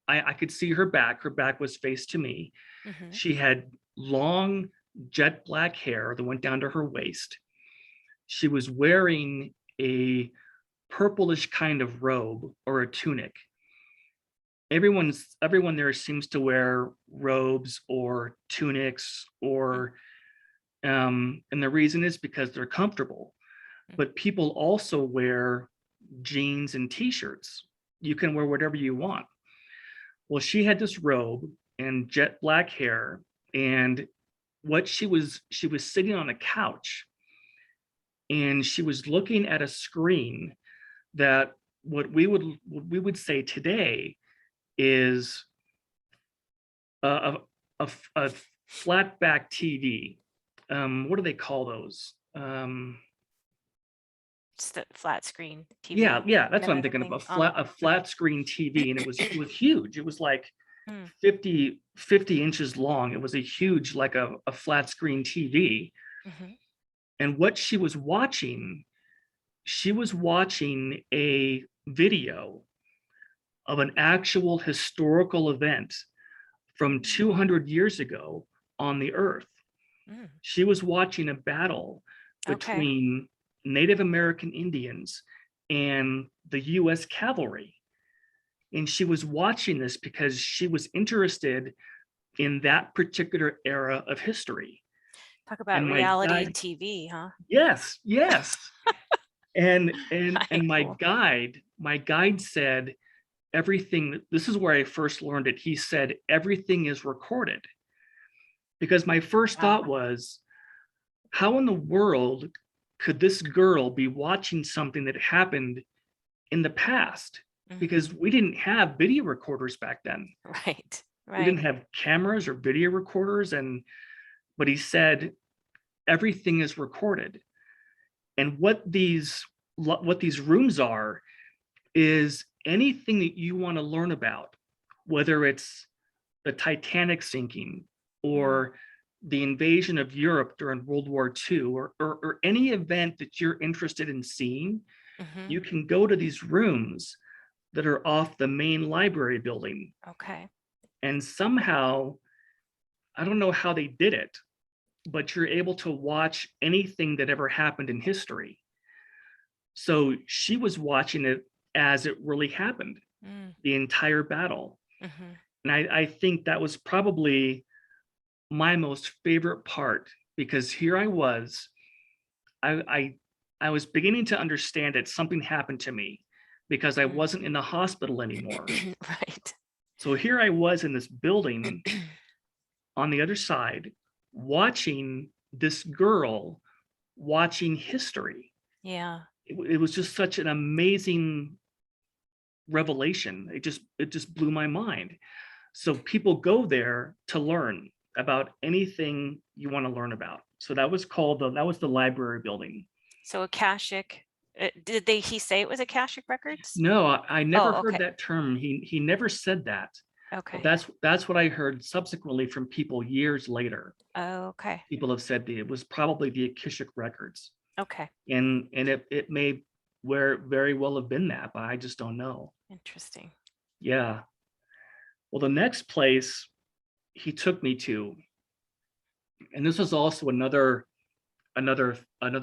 I could see her back. Her back was faced to me. Hmm. She had long jet black hair that went down to her waist. She was wearing a purplish kind of robe or a tunic. Everyone there seems to wear robes or tunics, or and the reason is because they're comfortable. But people also wear jeans and t-shirts. You can wear whatever you want. Well, she had this robe and jet black hair, and she was sitting on a couch, and she was looking at a screen that what we would say today is a, a flat back TV. What do they call those? Just the flat screen Yeah, TV yeah, that's kind what of I'm a thinking of, thing on. a flat screen TV, and it was huge. It was like Mm, 50 inches long. It was a huge, like a flat screen TV. mhm. And what she was watching a video of an actual historical event from 200 years ago on the earth. Mm, She was watching a battle okay. between Native American Indians and the US cavalry. And she was watching this because she was interested in that particular era of history. Talk about And my reality guide, TV, huh? yes, yes. And Kinda cool. my guide said everything, this is where I first learned it. He said everything is recorded. Because my first Wow. thought was, how in the world could this girl be watching something that happened in the past? Because Mhm. we didn't have video recorders back then. Right, We right. didn't have cameras or video recorders. And but he said everything is recorded. And what these rooms are is anything that you want to learn about, whether it's the Titanic sinking Mm, or the invasion of Europe during World War II, or any event that you're interested in seeing, mhm. you can go to these rooms that are off the main library building. Okay. And somehow, I don't know how they did it, but you're able to watch anything that ever happened in history. So she was watching it as it really happened, Mm, the entire battle. mhm. And I think that was probably my most favorite part, because here I was, I, I, I was beginning to understand that something happened to me because I Mm. wasn't in the hospital anymore. Right. So here I was in this building on the other side, watching this girl watching history. Yeah. It was just such an amazing revelation. It just blew my mind. So people go there to learn about anything you want to learn about. So that was the library building. So Akashic, did he say it was Akashic Records? No, I never Oh, heard okay. that term. He never said that. But Okay. that's what I heard subsequently from people years later. Okay. People have said that it was probably the Akashic records. Okay. And it may where very well have been that, but I just don't know. Interesting. Yeah. Well, the next place he took me to, and this was also another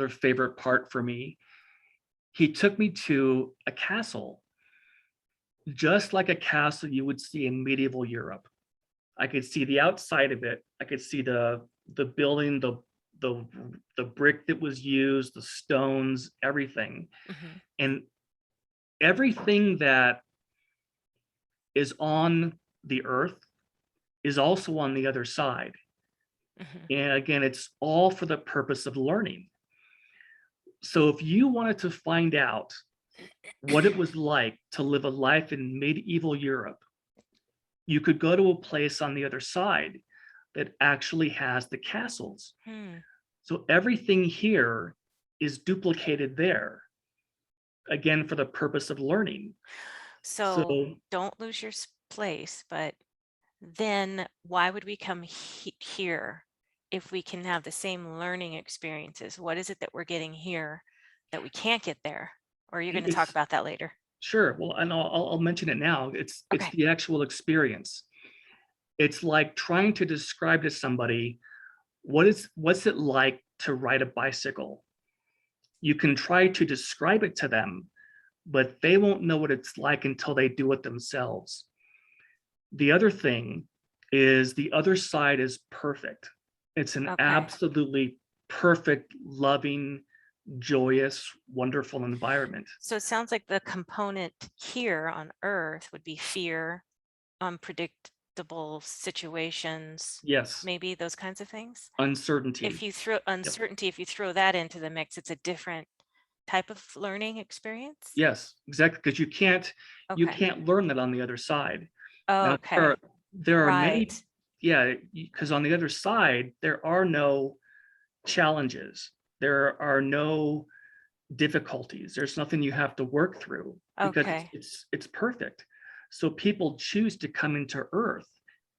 favorite part for me. He took me to a castle, just like a castle you would see in medieval Europe. I could see the outside of it. I could see the building, the the brick that was used, the stones, everything. Mhm. And everything that is on the earth is also on the other side. Mhm. And again, it's all for the purpose of learning. So if you wanted to find out what it was like to live a life in medieval Europe, you could go to a place on the other side that actually has the castles. Hmm. So everything here is duplicated there, again, for the purpose of learning. So So don't lose your place, but then why would we come here if we can have the same learning experiences? What is it that we're getting here that we can't get there? Or are you going to talk it's about that later? sure. Well, and I'll mention it now. It's Okay. the actual experience. It's like trying to describe to somebody what's it like to ride a bicycle. You can try to describe it to them, but they won't know what it's like until they do it themselves. The other thing is the other side is perfect. It's an Okay. absolutely perfect, loving, joyous, wonderful environment. So it sounds like the component here on Earth would be fear, unpredictable situations, Yes, maybe those kinds of things. If uncertainty. you throw Yep. uncertainty, if you throw that into the mix, it's a different type of learning experience. Yes, exactly. Because you Okay. can't learn that on the other side. Oh, Now, okay. there are many, Right. yeah, because on the other side, there are no challenges. There are no difficulties. There's nothing you have to work through because Okay. it's perfect. So people choose to come into Earth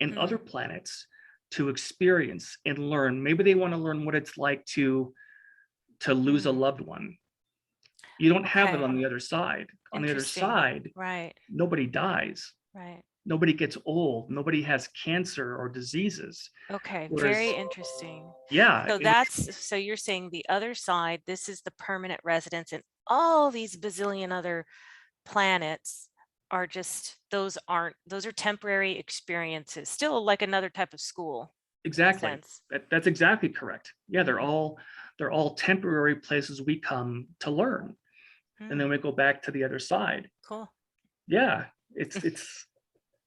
and other Hmm. planets to experience and learn. Maybe they want to learn what it's like to lose a Hmm. loved one. You don't have that Okay. on the other side. On the other Interesting. side, Right. nobody dies. Right. Nobody gets old. Nobody has cancer or diseases. Okay. Whereas, Very interesting. yeah, So so you're saying the other side, this is the permanent residence, and all these bazillion other planets are just, those are temporary experiences, still like another type of school in a exactly. sense. That's exactly correct. Yeah, Mm, they're all temporary places we come to learn, and mm, then we go back to the other side. cool. Yeah, it's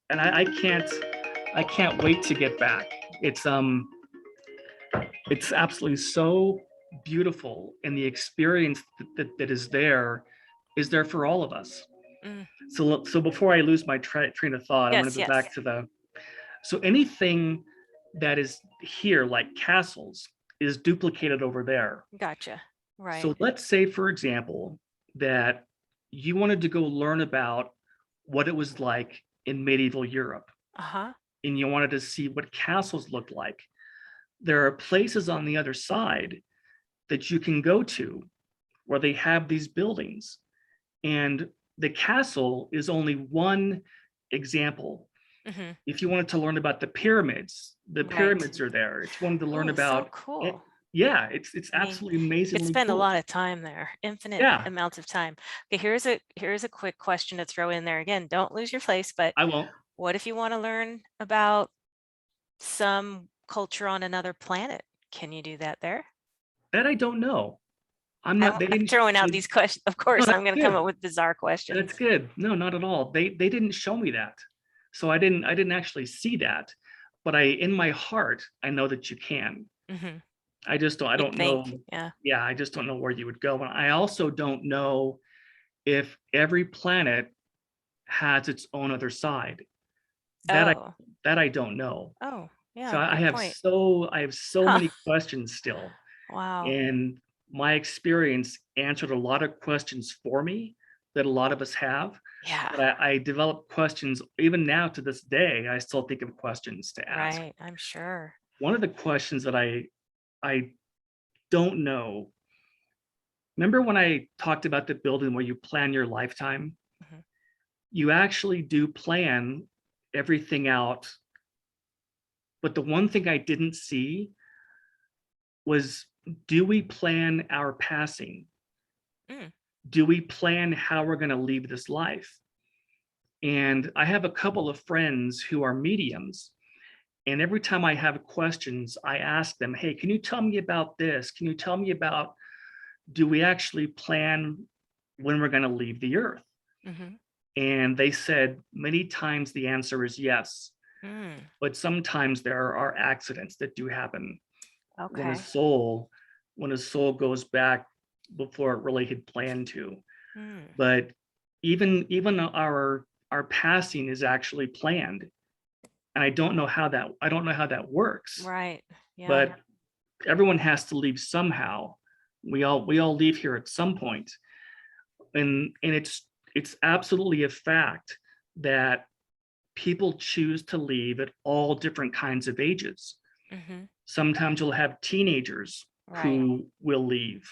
and I can't wait to get back. It's absolutely so beautiful, and the experience that is there for all of us. Mm, So before I lose my train of thought, I want to yes, go yes. back to so anything that is here, like castles, is duplicated over there. Gotcha. So Right. let's say, for example, that you wanted to go learn about what it was like in medieval Europe, Uh-huh. and you wanted to see what castles looked like. There are places on the other side that you can go to where they have these buildings. And the castle is only one example. Hmm. If you wanted to learn about the Right. pyramids are there. If you wanted to learn Oh, so about it, cool. yeah, it's I mean, absolutely you could amazingly spend a cool. lot of time there, infinite Yeah, amounts of time. Okay, here's a quick question to throw in there. Again, don't lose your place, but I won't. what if you want to learn about some culture on another planet? Can you do that there? That I don't know. I'm not. They I'm didn't. throwing out these questions. Of No, course, that's I'm going to come good. up with bizarre That's questions. good. No, not at all. They didn't show me that, so I didn't actually see that. But in my heart, I know that you can. Hmm. I You'd don't think, know. yeah. Yeah, I just don't know where you would go. And I also don't know if every planet has its own other side. That I Oh, that I don't know. oh, So yeah, good point. I have so Huh. many questions still. Wow. And my experience answered a lot of questions for me that a lot of us have. Yeah, But I develop questions even now to this day. I still think of questions to ask. right. I'm sure. One of the questions that I don't know. Remember when I talked about the building where you plan your lifetime? Mhm. You actually do plan everything out. But the one thing I didn't see was, do we plan our passing? Mm, Do we plan how we're going to leave this life? And I have a couple of friends who are mediums. And every time I have questions, I ask them, hey, can you tell me about this? Can you tell me about, do we actually plan when we're going to leave the earth? mhm, And they said many times the answer is yes. mm. But sometimes there are accidents that do happen when a Okay. soul when a soul goes back before it really had planned to. Mm. But even our passing is actually planned, and I don't know how that works. Right. Yeah. But everyone has to leave somehow. We all leave here at some point, and it's absolutely a fact that people choose to leave at all different kinds of ages. Hmm. Sometimes you'll have teenagers Right. who will leave.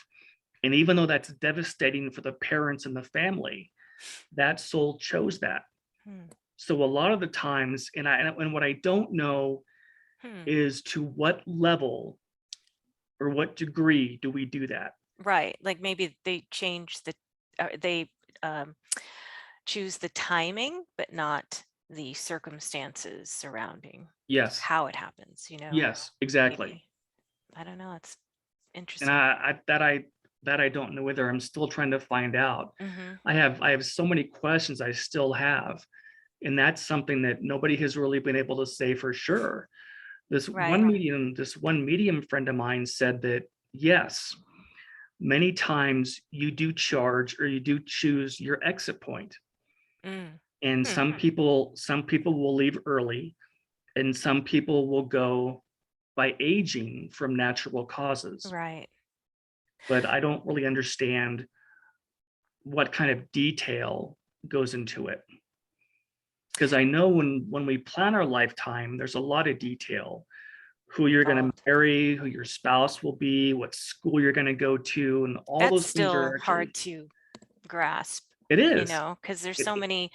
And even though that's devastating for the parents and the family, that soul chose that. Hmm. So a lot of the times, and what I don't know Hmm. is to what level or what degree do we do that? Right. Like maybe they change they um, choose the timing, but not the circumstances surrounding Yes, how it happens, yes, exactly. maybe. I don't know. It's And interesting. that I don't know either. I'm still trying to find out. Hmm. I have so many questions I still have, and that's something that nobody has really been able to say for sure. Right. This one medium friend of mine said that yes, many times you do charge or you do choose your exit point. Mm. And Hmm. some people will leave early, and some people will go by aging from natural causes. Right. But I don't really understand what kind of detail goes into it. Because I know when we plan our lifetime, there's a lot of detail. Who you're going to Involved. marry, who your spouse will be, what school you're going to go to, and all That's those things still are hard actually, to grasp, it is. because there's so It, many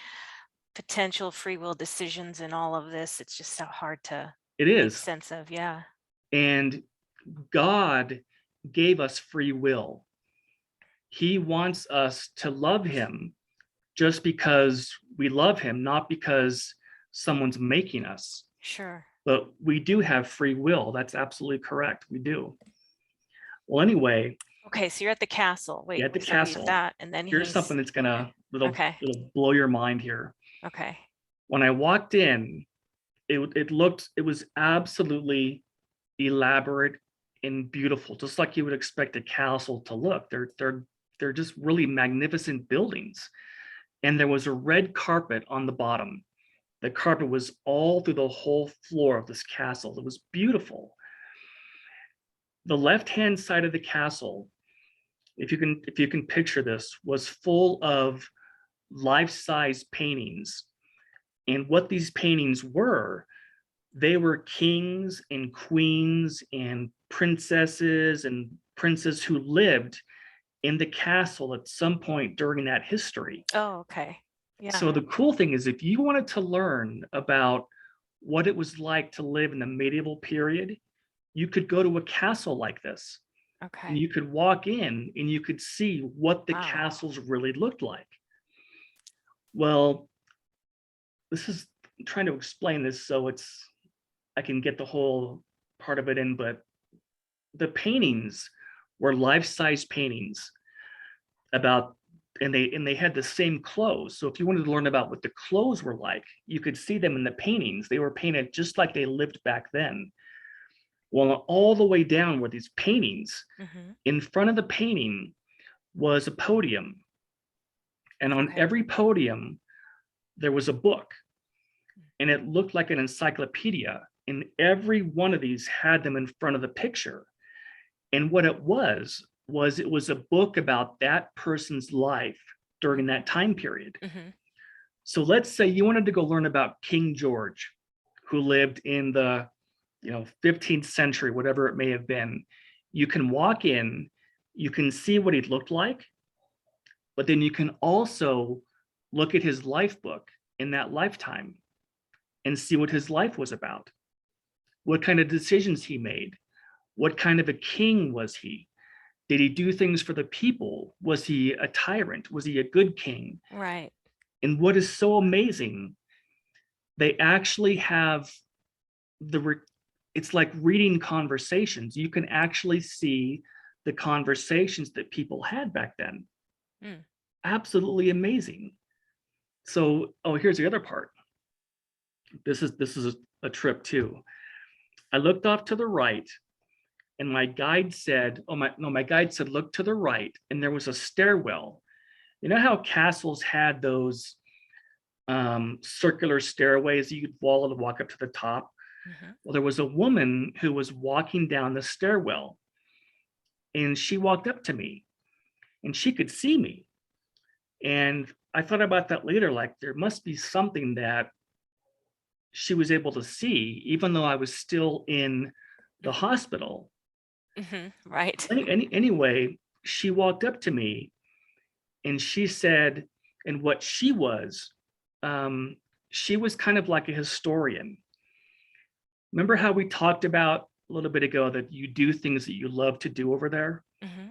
potential free will decisions in all of this. It's just so hard to it make is. sense of. Yeah. And God gave us free will. He wants us to love him just because we love him, not because someone's making us. Sure. But we do have free will. That's absolutely correct. We do. Well, anyway, Okay, so you're at the castle. yeah, Wait, at the so he's castle, that, and then here's he's something that's gonna okay. it'll blow your mind here. Okay. When I walked in, it was absolutely elaborate and beautiful, just like you would expect a castle to look. They're just really magnificent buildings. And there was a red carpet on the bottom. The carpet was all through the whole floor of this castle. It was beautiful. The left-hand side of the castle, if you can picture this, was full of life-size paintings. And what these paintings were, they were kings and queens and princesses and princes who lived in the castle at some point during that history. Oh, okay. Yeah. So the cool thing is, if you wanted to learn about what it was like to live in the medieval period, you could go to a castle like this, and Okay. you could walk in and you could see what the Wow. castles really looked like. Well, this is I'm trying to explain this so I can get the whole part of it in, but the paintings were life-size paintings about, and they had the same clothes. So if you wanted to learn about what the clothes were like, you could see them in the paintings. They were painted just like they lived back then. Well, all the way down were these paintings. Mm-hmm. In front of the painting was a podium, and on Okay. every podium there was a book, and it looked like an encyclopedia. And every one of these had them in front of the picture. And what it was it was a book about that person's life during that time period. Mm-hmm. So let's say you wanted to go learn about King George, who lived in the 15th century, whatever it may have been. You can walk in, you can see what he looked like, but then you can also look at his life book in that lifetime and see what his life was about, what kind of decisions he made, what kind of a king was he. Did he do things for the people? Was he a tyrant? Was he a good king? Right. And what is so amazing, they actually have it's like reading conversations. You can actually see the conversations that people had back then. Mm. Absolutely amazing. So, here's the other part. This is a trip too. I looked off to the right, and my guide said, my guide said, look to the right, and there was a stairwell. You know how castles had those circular stairways you could follow to walk up to the top? Mm-hmm. Well, there was a woman who was walking down the stairwell, and she walked up to me, and she could see me. And I thought about that later, like there must be something that she was able to see, even though I was still in the hospital. Mm-hmm. Right. Anyway, she walked up to me, and she said, and what she was kind of like a historian. Remember how we talked about a little bit ago that you do things that you love to do over there? Mm-hmm.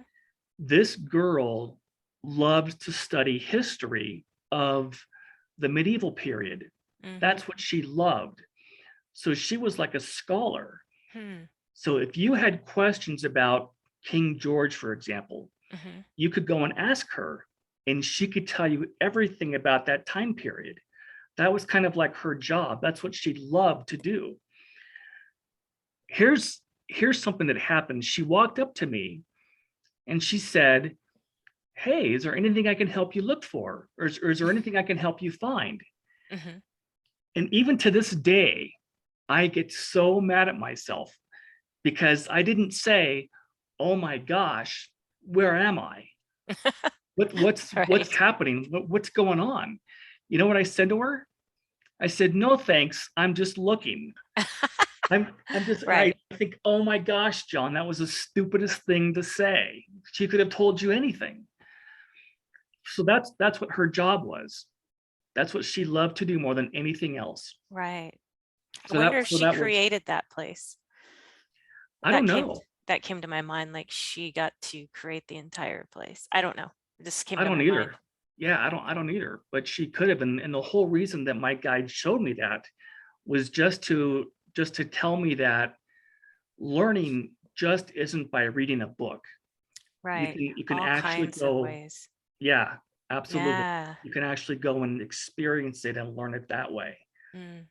This girl loved to study history of the medieval period. Mm-hmm. That's what she loved. So she was like a scholar. Hmm. So if you had questions about King George, for example, Mm-hmm. you could go and ask her, and she could tell you everything about that time period. That was kind of like her job. That's what she loved to do. Here's something that happened. She walked up to me and she said, hey, is there anything I can help you look for? Or is there anything I can help you find? Mhm. And even to this day, I get so mad at myself because I didn't say, "Oh my gosh, where am I? What's Right. happening? What's going on?" You know what I said to her? I said, "No, thanks. I'm just looking." I'm just, and I Right. think, "Oh my gosh, John, that was the stupidest thing to say. She could have told you anything." So that's what her job was. That's what she loved to do more than anything else. Right. I So wonder that if so she that was, created that place. I That don't came know. that came to my mind, like she got to create the entire place. I don't know. This came I to don't my mind. either. Yeah, I don't either. But she could have, and the whole reason that my guide showed me that was just to tell me that learning just isn't by reading a book. Right. You can All actually kinds of go, ways. yeah, absolutely. Yeah. You can actually go and experience it and learn it that way. Mm.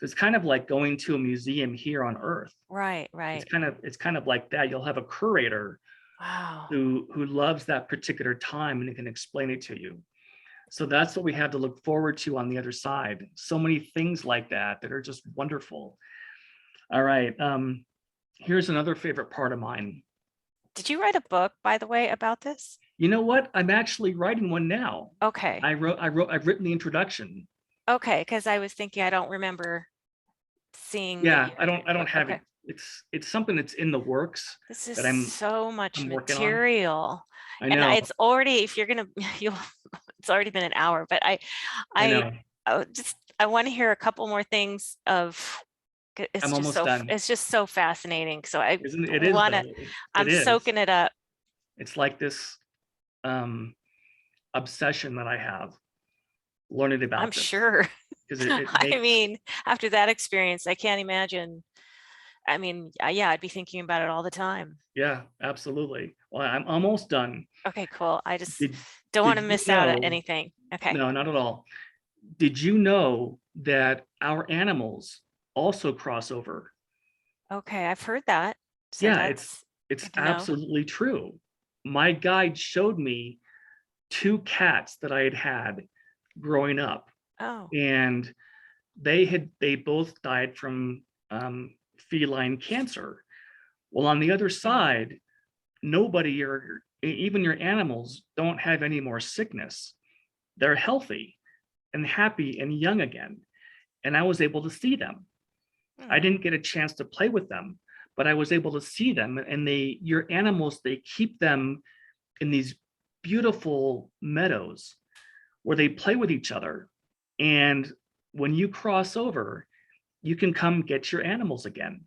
It's kind of like going to a museum here on Earth. Right, right. It's kind of like that. You'll have a curator Wow. who loves that particular time and can explain it to you. So that's what we have to look forward to on the other side. So many things like that that are just wonderful. All right. Here's another favorite part of mine. Did you write a book, by the way, about this? You know what? I'm actually writing one now. Okay. I've written the introduction. Okay, because I was thinking I don't remember seeing that Yeah, you had written I a don't book. have it. Okay. It's something that's in the works This is that so much I'm working on. material. I And know, it's already, if you're gonna, you'll, it's already been an hour, but I I know. I want to hear a couple more things of, it's I'm just almost so, done. it's just so fascinating. So I Isn't it? It is want to, though. It I'm is. soaking it up. It's like this um obsession that I have learning I'm about this sure. because it I makes, mean, after that experience, I can't imagine. I mean, yeah, I'd be thinking about it all the time. yeah, absolutely. Well, I'm almost done. Okay, cool. I just Did don't want did to you miss out on know? anything. Okay. No, not at all. Did you know that our animals also cross over? Okay, I've heard that. So Yeah, that's it's good to know. absolutely true. My guide showed me two cats that I had had growing up, Oh. and they both died from feline cancer. Well, on the other Mm. side, nobody or even your animals don't have any more sickness. They're healthy and happy and young again. And I was able to see them. I Mm. didn't get a chance to play with them, but I was able to see them. And your animals, they keep them in these beautiful meadows where they play with each other. And when you cross over, you can come get your animals again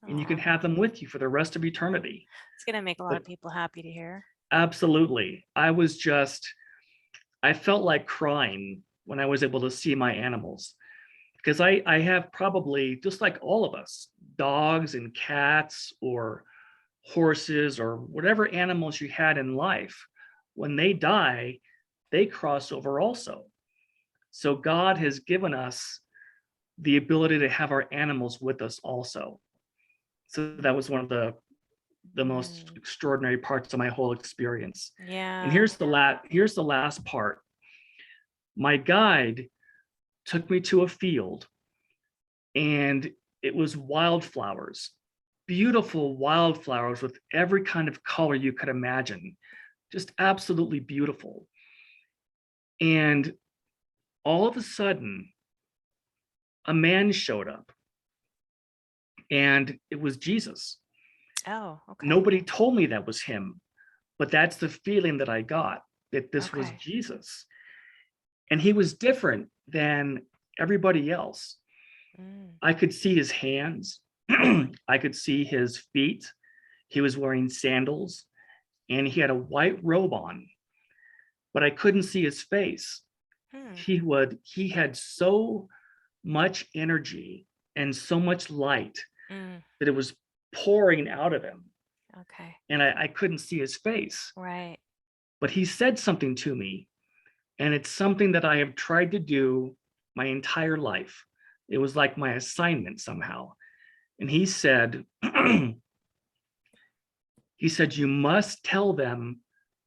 and you can Aw. have them with you for the rest of eternity. It's gonna make a lot But of people happy to hear. absolutely, I felt like crying when I was able to see my animals because I have probably, just like all of us, dogs and cats or horses or whatever animals you had in life. When they die, they cross over also. So God has given us the ability to have our animals with us also. So that was one of the most Mm. extraordinary parts of my whole experience. And Yeah. here's the last part. My guide took me to a field and it was wildflowers, beautiful wildflowers with every kind of color you could imagine, just absolutely beautiful. And all of a sudden, a man showed up and it was Jesus. Oh, okay. Nobody told me that was him, but that's the feeling that I got, that this was Okay. Jesus. And he was different than everybody else. Mm. I could see his hands, I could see his feet. He was wearing sandals and he had a white robe on, but I couldn't see his face. Hmm. He had so much energy and so much light Mm. that it was pouring out of him. Okay. And I couldn't see his face. Right. But he said something to me, and it's something that I have tried to do my entire life. It was like my assignment somehow. And he said, you must tell them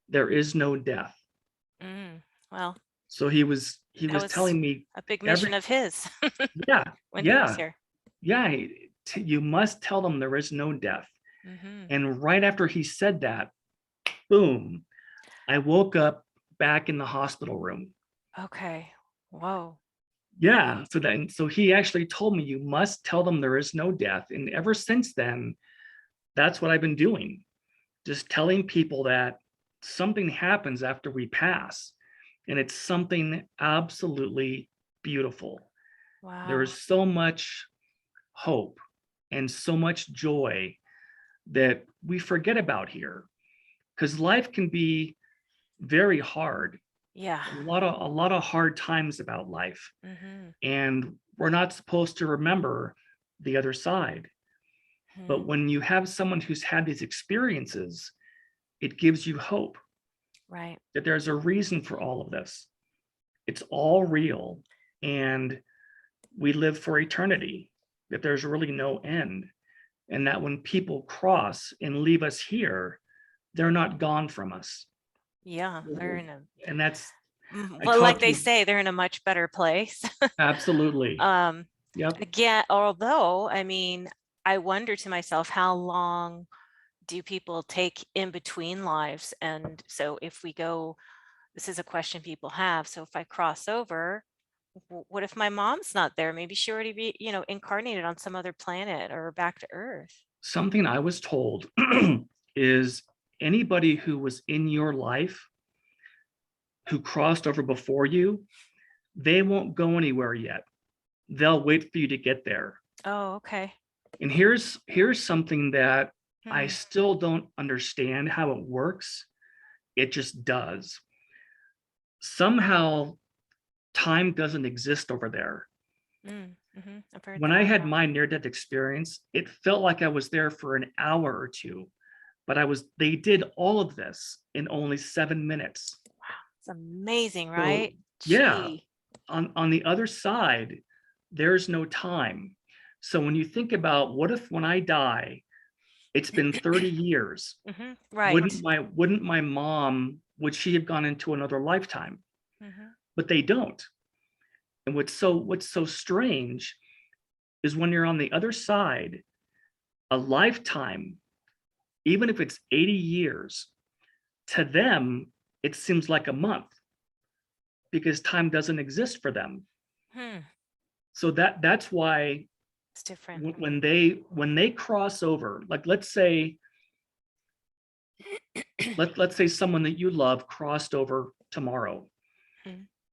there is no death. Mm. Well. So he That was was telling me a big mission every of his yeah, when he was yeah, here. yeah, you must tell them there is no death. Hmm. And right after he said that, boom, I woke up back in the hospital room. Okay. Whoa. Yeah, so he actually told me you must tell them there is no death. And ever since then, that's what I've been doing. Just telling people that something happens after we pass, and it's something absolutely beautiful. There is Wow. so much hope and so much joy that we forget about here, because life can be very hard. Yeah. A lot of hard times about life, Hmm. and we're not supposed to remember the other side. But Hmm. when you have someone who's had these experiences, it gives you hope Right. that there's a reason for all of this. It's all real, and we live for eternity, that there's really no end, and that when people cross and leave us here, they're not gone from us. Yeah. They're in a, And that's, I well, like talk they to, say, they're in a much better place. absolutely. Um, Yep. again, although, I mean, I wonder to myself, how long do people take in between lives? And so if we go, this is a question people have. So if I cross over, what if my mom's not there? Maybe she already be, incarnated on some other planet or back to Earth. Something I was told is anybody who was in your life who crossed over before you, they won't go anywhere yet. They'll wait for you to get there. Oh, okay. And here's something that I Hmm. still don't understand how it works. It just does. Somehow time doesn't exist over there. Mm-hmm. I've heard When I that. had my near-death experience, it felt like I was there for an hour or two, but they did all of this in only 7 minutes. Wow. It's amazing, So right? yeah, Gee. on the other side, there's no time. So when you think about what if when I die, it's been 30 years, Hmm. wouldn't Right. my mom, would she have gone into another lifetime? Hmm. But they don't. And what's so strange is when you're on the other side, a lifetime, even if it's 80 years, to them it seems like a month because time doesn't exist for them. Hmm. So that's why It's different. when they cross over, like let's say someone that you love crossed over tomorrow,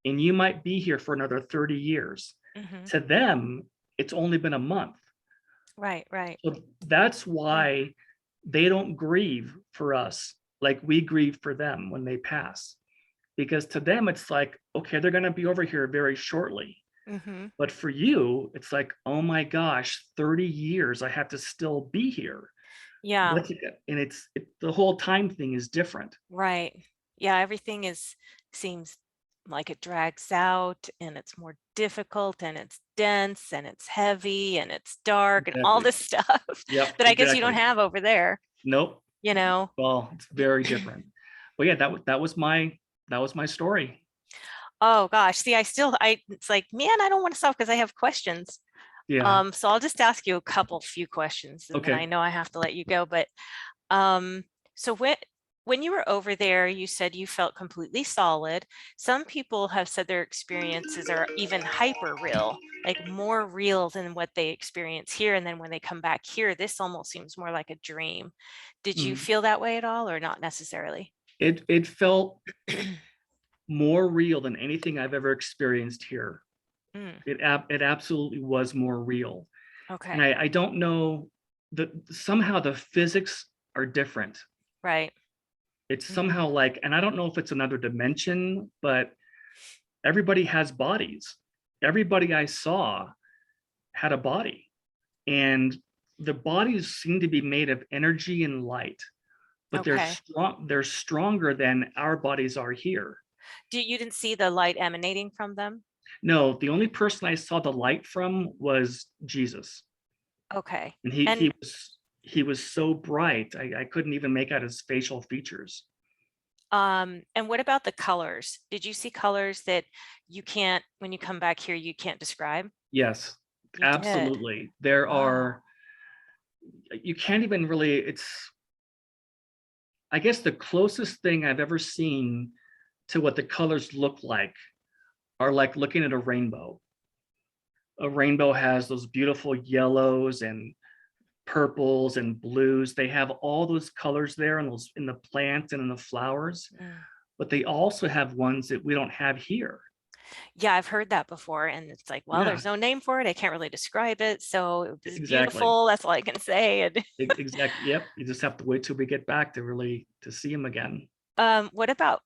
and you might be here for another 30 years. Mm-hmm. To them, it's only been a month. Right, right. So that's Hmm. why they don't grieve for us like we grieve for them when they pass. Because to them, it's like, okay, they're going to be over here very shortly. Mm-hmm. But for you, it's like, oh my gosh, 30 years, I have to still be here. Yeah, What's it? And the whole time thing is different. right. Yeah, everything seems like it drags out and it's more difficult and it's dense and it's heavy and it's dark and all Exactly. this stuff Yep, that I guess you don't exactly. have over there, Nope. you know. Well, it's very different. But yeah, that was my story. Oh gosh, see, it's like, man, I don't want to stop because I have questions. Yeah. So I'll just ask you a few questions and then I Okay. know I have to let you go. But um, so when you were over there, you said you felt completely solid. Some people have said their experiences are even hyper real, like more real than what they experience here. And then when they come back here, this almost seems more like a dream. Did you Mhm. feel that way at all or not necessarily? It felt more real than anything I've ever experienced here. Mm, It absolutely was more real. And okay. I don't know that somehow the physics are different. Right. It's Hmm. somehow like, and I don't know if it's another dimension, but everybody has bodies. Everybody I saw had a body, and the bodies seem to be made of energy and light, but they're Okay. strong. They're stronger than our bodies are here. You didn't see the light emanating from them? No, the only person I saw the light from was Jesus, Okay. and he And he was he was so bright I couldn't even make out his facial features. And what about the colors? Did you see colors that you can't, when you come back here, you can't describe? Yes, You did. absolutely. There Oh, are, you can't even really, it's, I guess the closest thing I've ever seen to what the colors look like are like looking at a rainbow. A rainbow has those beautiful yellows and purples and blues. They have all those colors there in those in the plants and in the flowers, mm. but they also have ones that we don't have here. Yeah, I've heard that before. And it's like, well, Yeah, there's no name for it. I can't really describe it. So it was exactly. beautiful. That's all I can say. And Exactly. Yep. You just have to wait till we get back to really to see them again. what about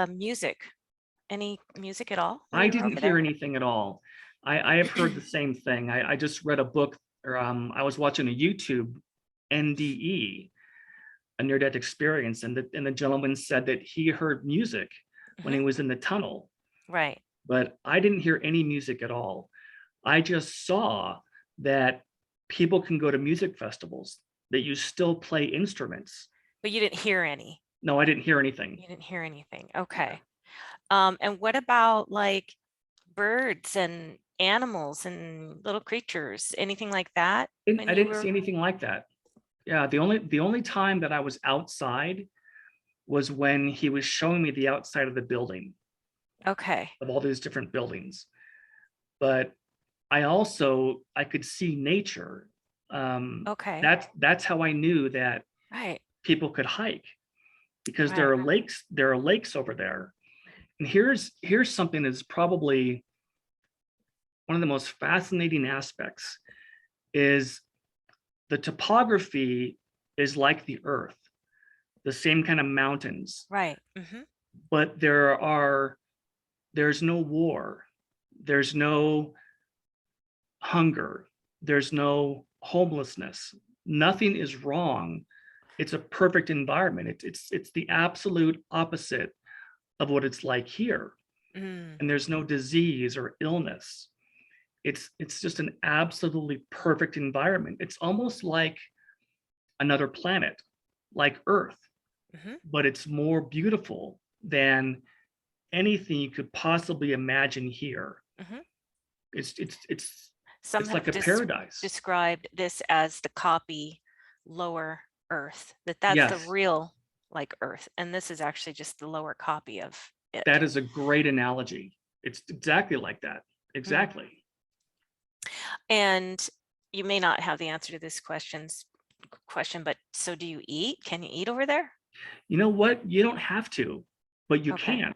music? Any music at all when I you were didn't over hear there? anything at all. I have heard the same thing. I just read a book, or I was watching a YouTube NDE, a near death experience, and the gentleman said that he heard music when he Mhm. was in the tunnel, Right. but I didn't hear any music at all. I just saw that people can go to music festivals, that you still play instruments. But you didn't hear any. No, I didn't hear anything. You didn't hear anything. Yeah. Okay. And what about like birds and animals and little creatures, anything like that when I you didn't were? see anything like that. Yeah, the only time that I was outside was when he was showing me the outside of the building, Okay. of all these different buildings. But I could see nature. Okay. That's how I knew that Right. people could hike, because Right. there are lakes over there. And here's something that's probably one of the most fascinating aspects is the topography is like the earth, the same kind of mountains, Right. Hmm. but there's no war, there's no hunger, there's no homelessness, nothing is wrong. It's a perfect environment. It's the absolute opposite of what it's like here. Mm. And there's no disease or illness. It's just an absolutely perfect environment. It's almost like another planet, like Earth, Hmm. but it's more beautiful than anything you could possibly imagine here. Hmm. It's it's it's Some it's have like a paradise. described this as the copy lower Earth, that's the Yes, real like Earth. And this is actually just the lower copy of it. that is a great analogy. It's exactly like that. Mm. Exactly. And you may not have the answer to this question, but so do you eat? Can you eat over there? You know what? You don't have to, but you Okay. can.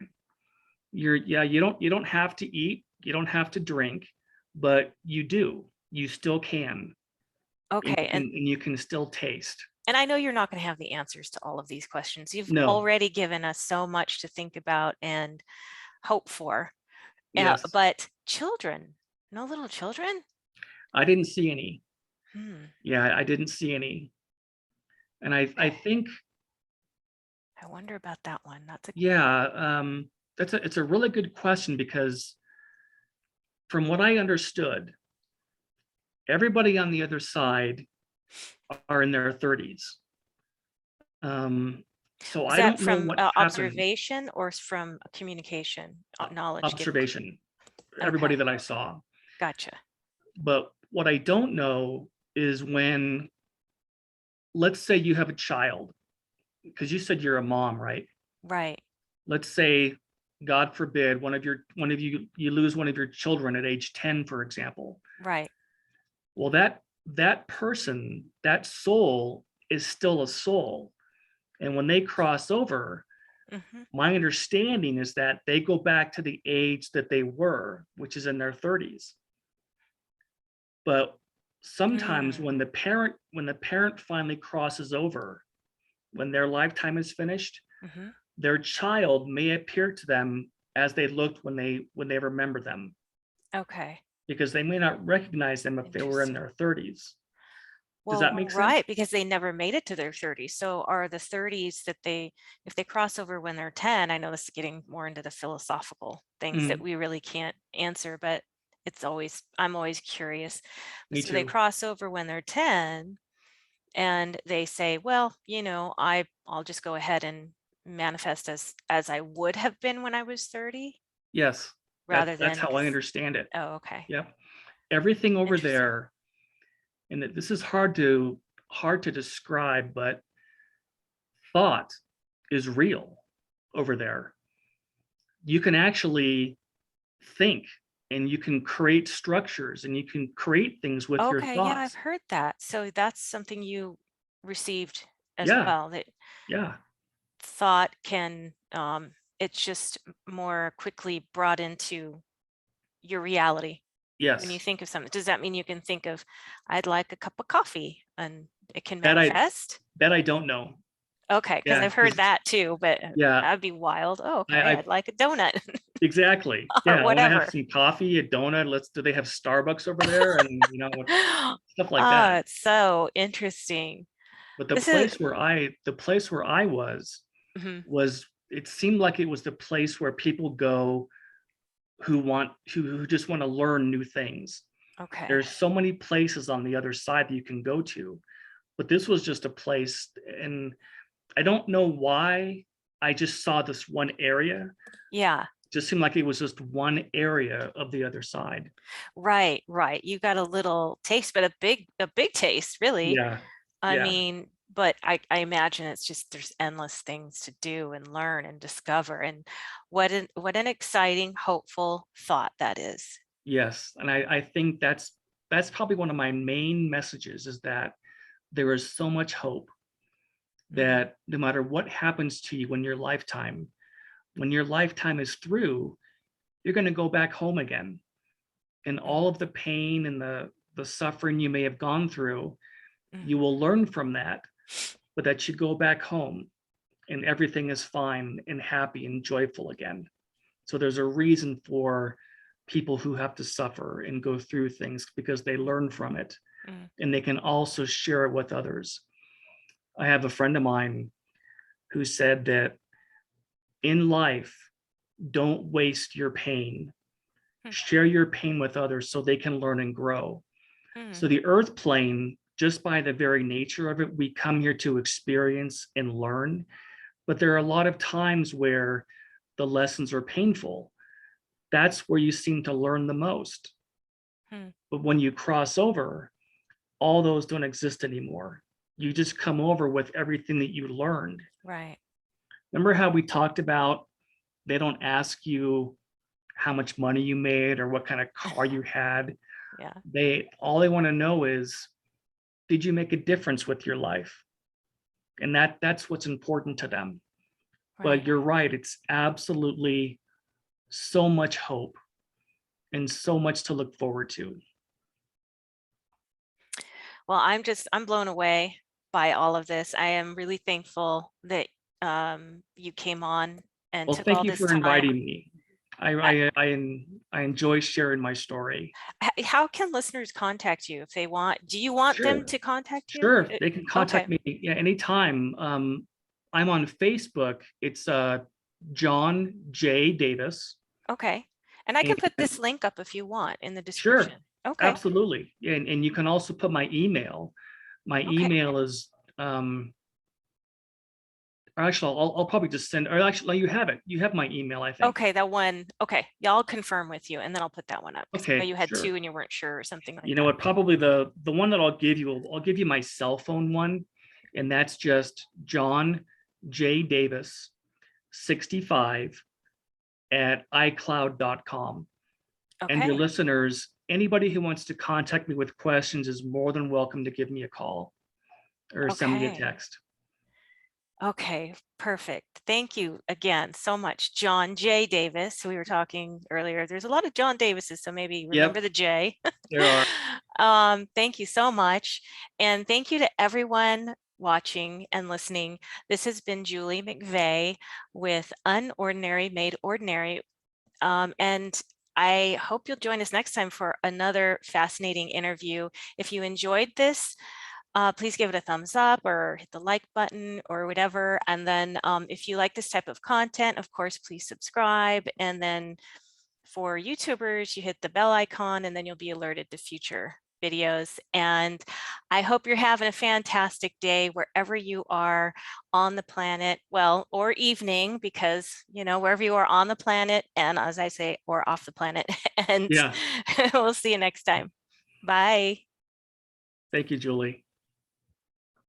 Yeah, you don't have to eat, you don't have to drink, but you do. You still can. And Okay. you can still taste. And I know you're not going to have the answers to all of these questions. You've No. already given us so much to think about and hope for. Yes. But children, no little children? I didn't see any. Hmm. Yeah, I didn't see any. And I Okay. think, I wonder about that one. That's a yeah, it's a really good question, because from what I understood, everybody on the other side are in their 30s. So Was I that don't know from what happened. observation or from communication, knowledge given? Observation, everybody Okay, that I saw. gotcha. But what I don't know is when, let's say you have a child, because you said you're a mom, right? Right, Let's say, God forbid, one of you you lose one of your children at age 10, for example. right. Well, that person, that soul is still a soul. And when they cross over, Hmm. my understanding is that they go back to the age that they were, which is in their 30s. But sometimes Mm, when the parent finally crosses over, when their lifetime is finished, hmm. their child may appear to them as they looked when they remember them, Okay, because they may not recognize them if they were in interesting. their 30s. Does Well, that make sense? right, because they never made it to their 30s. So are the 30s that if they cross over when they're 10, I know this is getting more into the philosophical things that Mm, we really can't answer, but I'm always curious. me So they too. cross over when they're 10 and they say, well, I'll just go ahead and manifest as I would have been when I was 30 Yes, rather that's than how I because, understand it. oh, okay. Yep. Everything over Interesting. there, and this is hard to describe, but thought is real over there. You can actually think, and you can create structures, and you can create things with your Okay, yeah, I've thoughts. heard that. So that's something you received as Yeah, well, that yeah, thought can, it's just more quickly brought into your reality. When you yes. think of something, does that mean you can think of, I'd like a cup of coffee and it can That I manifest? that I don't know. Okay, because Yeah, I've heard because that too, but yeah, that'd be wild. Oh, okay, I I'd like a donut exactly. or Yeah, I wanna have whatever. some coffee, a donut. Let's do they have Starbucks over there? And, stuff like that. Oh, it's so interesting. But This is, the place where I mhm, was it seemed like it was the place where people go who just wanna learn new things. okay. There's so many places on the other side that you can go to, but this was just a place, and I don't know why I just saw this one area. Yeah, Just seemed like it was just one area of the other side. right, right. You got a little taste, but a big taste, really. Yeah, I yeah, mean, but I imagine it's just there's endless things to do and learn and discover. And what an exciting, hopeful thought that is. yes, and I think that's probably one of my main messages is that there is so much hope Mhm, that no matter what happens to you in your lifetime, when your lifetime is through, you're gonna go back home again, and mm, all of the pain and the suffering you may have gone through, mm, you will learn from that, but that you go back home and everything is fine and happy and joyful again. So there's a reason for people who have to suffer and go through things because they learn from it mm, and they can also share it with others. I have a friend of mine who said that in life, don't waste your pain. mm, Share your pain with others so they can learn and grow. mm. So the earth plane, just by the very nature of it, we come here to experience and learn. But there are a lot of times where the lessons are painful. That's where you seem to learn the most. Hmm. But when you cross over, all those don't exist anymore. You just come over with everything that you learned. Right. Remember how we talked about they don't ask you how much money you made or what kind of car you had. Yeah. They want to know is, did you make a difference with your life? And that's what's important to them. But Right. you're right, it's absolutely so much hope and so much to look forward to. Well, I'm blown away by all of this. I am really thankful that you came on and Well, took thank all you this for time. inviting me. I Uh, I I enjoy sharing my story. How can listeners contact you if they want? Do you want them Sure. to contact you? Sure, they can contact Okay. me, yeah, anytime. I'm on Facebook. It's John J. Davis. Okay. And I can put And this link up if you want in the sure, description. Okay. absolutely. And you can also put my email. My Okay. email is or actually I'll probably just send, or actually you have it. You have my email, I think. Okay, that one. Okay. Yeah, I'll confirm with you and then I'll put that one up because I know Okay, you had sure. two and you weren't sure or something like You know that. what? Probably the one that I'll give you my cell phone one, and that's just John J. Davis 65 at iCloud.com. And your Okay. listeners, anybody who wants to contact me with questions is more than welcome to give me a call or send me a Okay. text. Okay, perfect. Thank you again so much, John J. Davis. We were talking earlier. There's a lot of John Davises, so maybe remember Yep, the J. there are. Thank you so much. And thank you to everyone watching and listening. This has been Julie McVey with Unordinary Made Ordinary. And I hope you'll join us next time for another fascinating interview. If you enjoyed this, please give it a thumbs up or hit the like button or whatever. And then if you like this type of content, of course, please subscribe. And then for YouTubers, you hit the bell icon and then you'll be alerted to future videos. And I hope you're having a fantastic day wherever you are on the planet, well, or evening, because, you know, wherever you are on the planet, and as I say, or off the planet. And Yeah. we'll see you next time. Bye. Thank you, Julie.